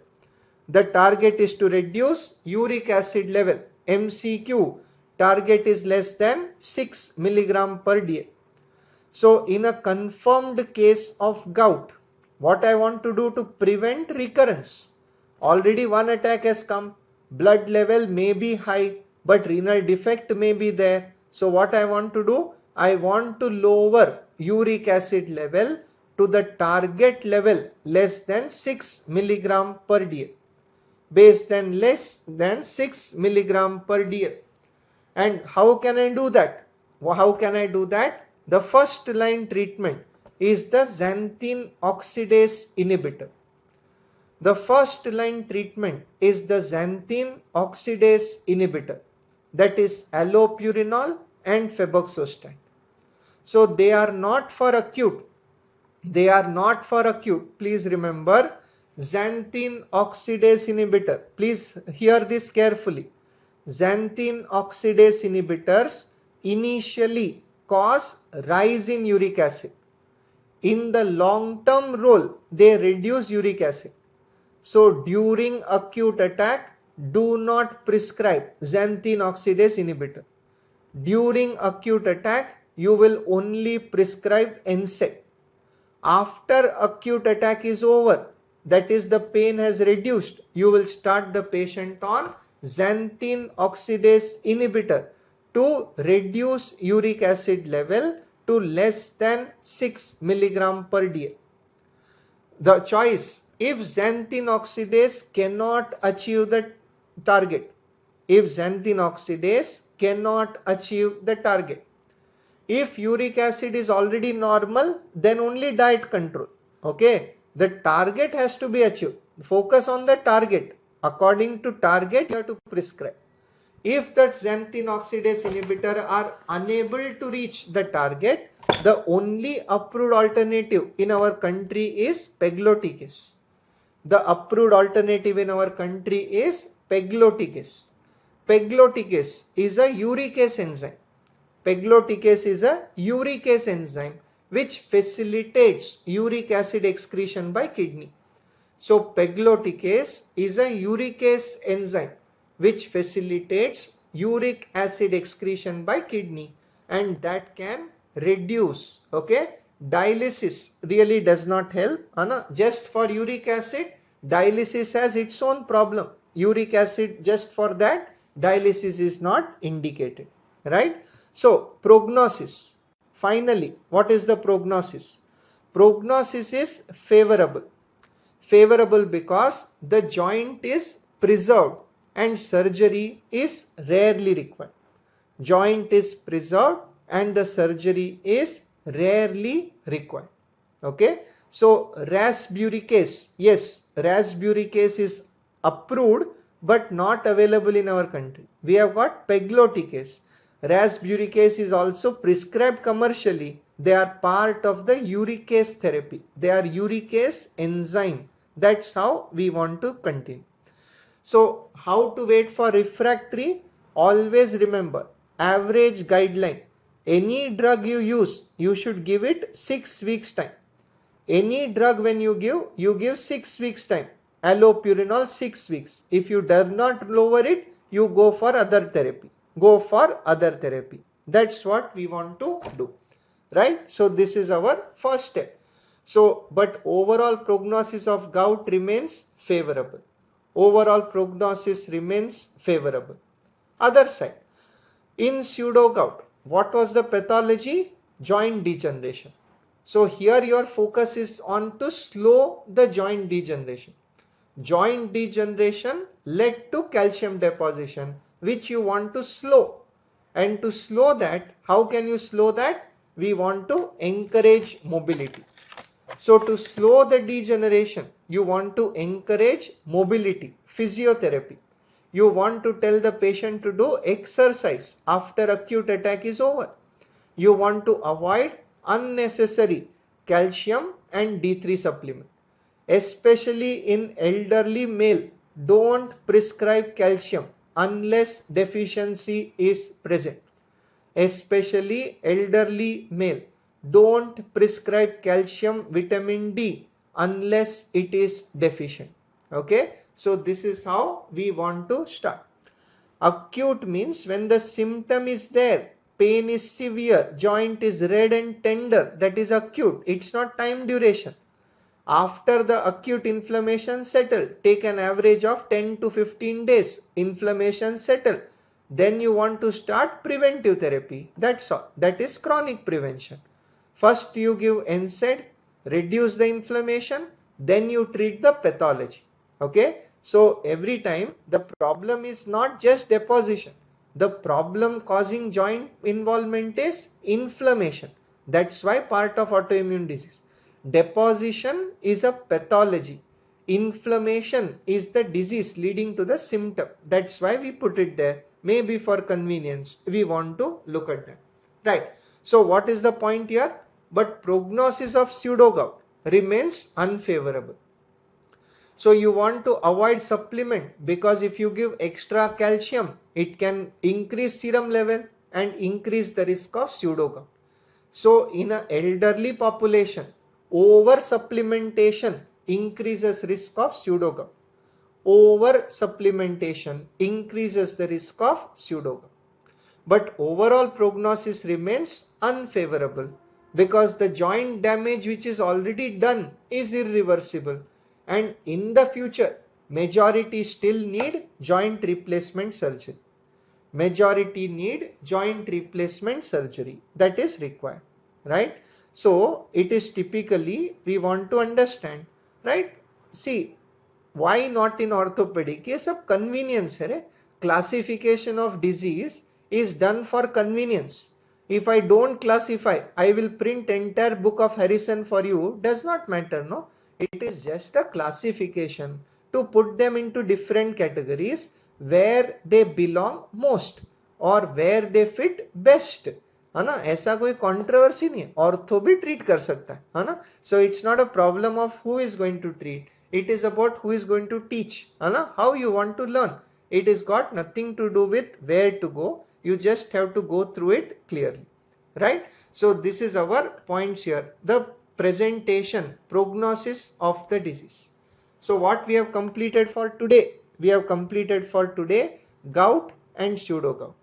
The target is to reduce uric acid level. MCQ, target is less than 6 milligram per day. So in a confirmed case of gout, what I want to do to prevent recurrence? Already one attack has come, blood level may be high, but renal defect may be there. So what I want to do? I want to lower uric acid level to the target level less than 6 milligram per day. Based than less than 6 milligram per day. And how can I do that? How can I do that? The first line treatment is the xanthine oxidase inhibitor. The first line treatment is the xanthine oxidase inhibitor, that is allopurinol and febuxostat. So they are not for acute. They are not for acute. Please remember, xanthine oxidase inhibitor. Please hear this carefully. Xanthine oxidase inhibitors initially cause rise in uric acid. In the long term role, they reduce uric acid. So during acute attack, do not prescribe xanthine oxidase inhibitor. During acute attack, you will only prescribe NSAID. After acute attack is over, that is the pain has reduced, you will start the patient on xanthine oxidase inhibitor to reduce uric acid level to less than 6 milligram per day. The choice, if xanthine oxidase cannot achieve the target, if xanthine oxidase cannot achieve the target, if uric acid is already normal, then only diet control. Okay, the target has to be achieved. Focus on the target. According to target, you have to prescribe. If that xanthine oxidase inhibitor are unable to reach the target, the only approved alternative in our country is pegloticase. The approved alternative in our country is pegloticase. Pegloticase is a uricase enzyme. Pegloticase is a uricase enzyme which facilitates uric acid excretion by kidney. So pegloticase is a uricase enzyme which facilitates uric acid excretion by kidney, and that can reduce. Okay, dialysis really does not help. Just for uric acid, dialysis has its own problem. Uric acid, just for that, dialysis is not indicated, right? So prognosis, finally, what is the prognosis? Prognosis is favorable. Favorable because the joint is preserved and surgery is rarely required. Joint is preserved and the surgery is rarely required. Okay, so rasburicase, yes, rasburicase is approved but not available in our country. We have got pegloticase. Rasburicase is also prescribed commercially. They are part of the uricase therapy. They are uricase enzyme. That's how we want to continue. So how to wait for refractory? Always remember, average guideline. Any drug you use, you should give it 6 weeks time. Any drug when you give 6 weeks time. Allopurinol 6 weeks. If you do not lower it, you go for other therapy. Go for other therapy. That's what we want to do. Right? So this is our first step. So, but overall prognosis of gout remains favorable. Overall prognosis remains favorable. Other side, in pseudo gout, what was the pathology? Joint degeneration. So here your focus is on to slow the joint degeneration. Joint degeneration led to calcium deposition, which you want to slow. And to slow that, how can you slow that? We want to encourage mobility. So to slow the degeneration, you want to encourage mobility, physiotherapy. You want to tell the patient to do exercise after acute attack is over. You want to avoid unnecessary calcium and D3 supplement. Especially in elderly male, don't prescribe calcium unless deficiency is present. especially elderly male. Don't prescribe calcium, vitamin D unless it is deficient. Okay, so this is how we want to start. Acute means when the symptom is there, pain is severe, joint is red and tender, that is acute. It's not time duration. After the acute inflammation settle, take an average of 10 to 15 days, inflammation settle. Then you want to start preventive therapy. That's all. That is chronic prevention. First you give NSAID, reduce the inflammation, then you treat the pathology. Okay. So every time the problem is not just deposition. The problem causing joint involvement is inflammation. That's why part of autoimmune disease. Deposition is a pathology. Inflammation is the disease leading to the symptom. That's why we put it there. Maybe for convenience, we want to look at that. Right. So what is the point here? But prognosis of pseudogout remains unfavorable. So you want to avoid supplement, because if you give extra calcium, it can increase serum level and increase the risk of pseudogout. So in an elderly population, over supplementation increases risk of pseudogout. Over supplementation increases the risk of pseudogout. But overall prognosis remains unfavorable because the joint damage which is already done is irreversible, and in the future majority still need joint replacement surgery. Majority need joint replacement surgery, that is required, right? So it is typically, we want to understand, right? See, why not in orthopedic? Case of convenience hai. Classification of disease is done for convenience. If I don't classify, I will print entire book of Harrison for you. Does not matter, no? It is just a classification to put them into different categories where they belong most or where they fit best. है ना? ऐसा कोई controversy नहीं है. Ortho भी treat कर सकता है ना? So it's not a problem of who is going to treat. It is about who is going to teach. है ना? How you want to learn. It has got nothing to do with where to go. You just have to go through it clearly. Right? So this is our points here. The presentation, prognosis of the disease. So what we have completed for today? We have completed for today gout and pseudogout.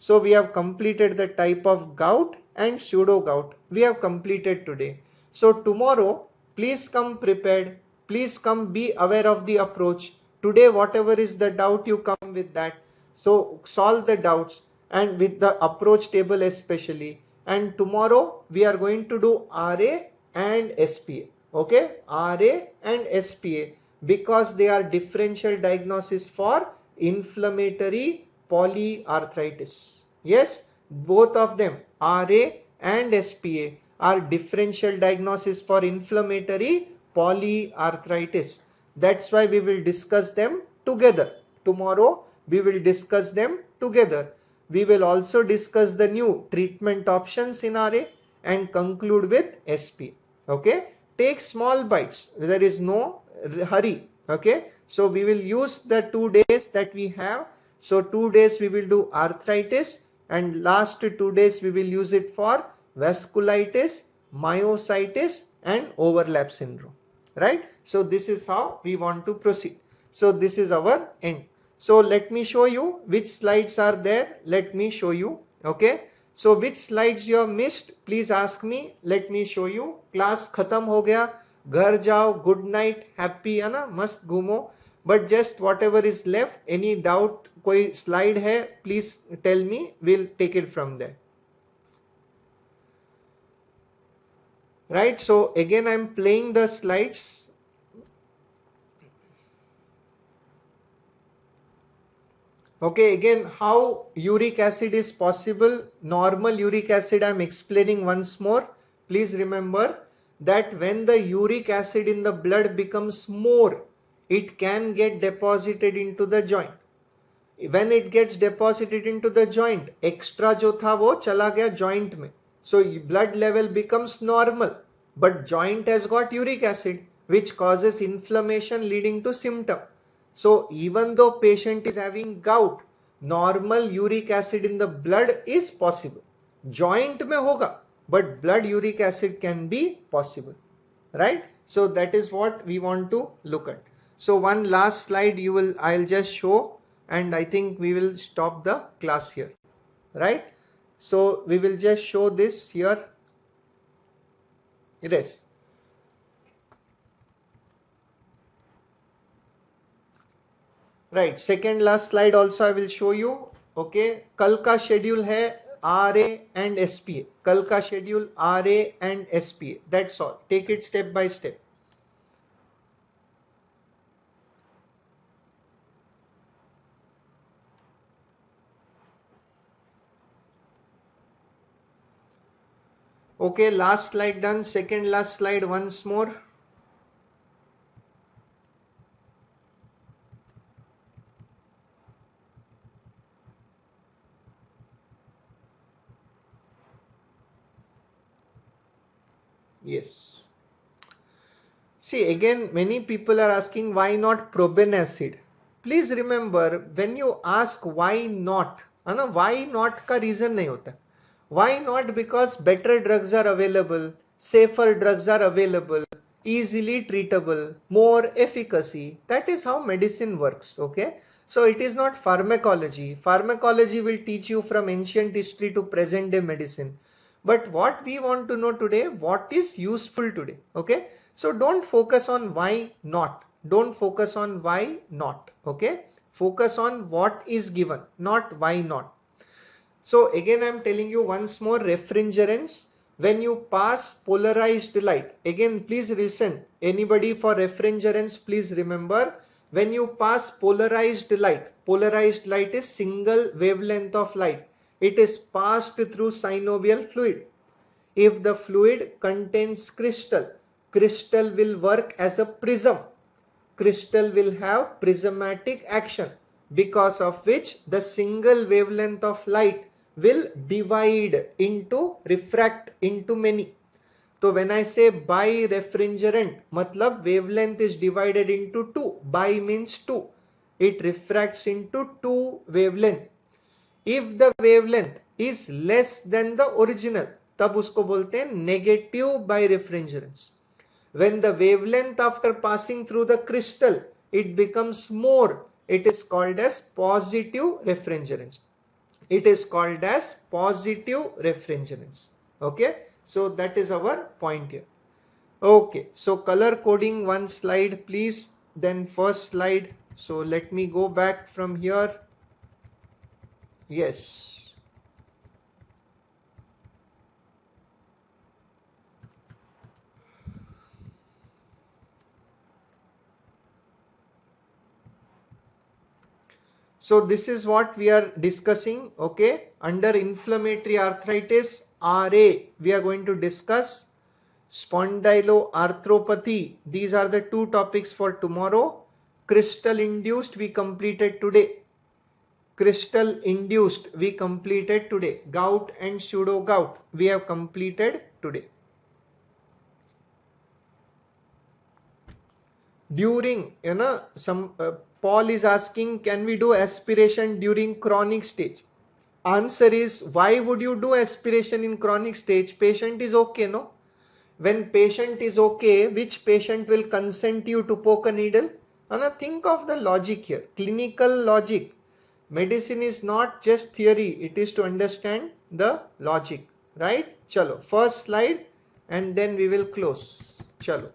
So we have completed the type of gout and pseudogout. We have completed today. So tomorrow, please come prepared. Please come be aware of the approach. Today, whatever is the doubt, you come with that. So solve the doubts and with the approach table especially. And tomorrow we are going to do RA and SPA. Okay, RA and SPA, because they are differential diagnosis for inflammatory polyarthritis. Yes, both of them, RA and SPA, are differential diagnosis for inflammatory polyarthritis. That's why we will discuss them together. Tomorrow we will discuss them together. We will also discuss the new treatment options in RA and conclude with SPA. Okay, take small bites. There is no hurry. Okay, so we will use the 2 days that we have. So 2 days we will do arthritis, and last 2 days we will use it for vasculitis, myositis and overlap syndrome. Right? So this is how we want to proceed. So this is our end. So let me show you which slides are there. Let me show you. Okay. So which slides you have missed? Please ask me. Let me show you. Class khatam ho gaya. Ghar jao. Good night. Happy है ना? मस्त घूमो. But just whatever is left, any doubt, कोई slide है, please tell me. We'll take it from there. Right. So again, I'm playing the slides. Okay, again, how uric acid is possible. Normal uric acid I'm explaining once more. Please remember that when the uric acid in the blood becomes more, it can get deposited into the joint. When it gets deposited into the joint, extra जो था वो चला गया joint में. So blood level becomes normal, but joint has got uric acid, which causes inflammation leading to symptom. So even though patient is having gout, normal uric acid in the blood is possible. Joint में होगा but blood uric acid can be possible, right? So that is what we want to look at. So one last slide I'll just show, and I think we will stop the class here, right? So we will just show this here. Yes. Right, second last slide also I will show you. Okay, कल का schedule है RA and SPA. कल का schedule RA and SPA. That's all. Take it step by step. Okay, last slide done. Second last slide once more. Yes. See, again, many people are asking why not proben acid. Please remember, when you ask why not, why not का reason नहीं होता. Why not? Because better drugs are available, safer drugs are available, easily treatable, more efficacy. That is how medicine works. Okay. So it is not pharmacology. Pharmacology will teach you from ancient history to present day medicine. But what we want to know today, what is useful today. Okay. So don't focus on why not. Don't focus on why not. Okay. Focus on what is given, not why not. So again, I'm telling you once more, refrigerants, when you pass polarized light, again, please listen. Anybody for refrigerants, please remember, when you pass polarized light is single wavelength of light. It is passed through synovial fluid. If the fluid contains crystal, crystal will work as a prism. Crystal will have prismatic action, because of which the single wavelength of light will divide into, refract into many. So when I say birefringent, matlab wavelength is divided into two. Bi means two. It refracts into two wavelength. If the wavelength is less than the original, तब उसको बोलते हैं negative birefringence. When the wavelength after passing through the crystal, it becomes more, it is called as positive refrigerance. It is called as positive refrigerance. Okay, so that is our point here. Okay, so color coding, one slide please, then first slide. So let me go back from here. Yes. So this is what we are discussing. Okay, under inflammatory arthritis, RA, we are going to discuss spondyloarthropathy. These are the two topics for tomorrow. Crystal induced we completed today. Crystal induced we completed today. Gout and pseudo gout we have completed today. During, some Paul is asking, can we do aspiration during chronic stage? Answer is, why would you do aspiration in chronic stage? Patient is okay, no? When patient is okay, which patient will consent you to poke a needle? Anna, think of the logic here, clinical logic. Medicine is not just theory, it is to understand the logic, right? Chalo, first slide and then we will close. Chalo.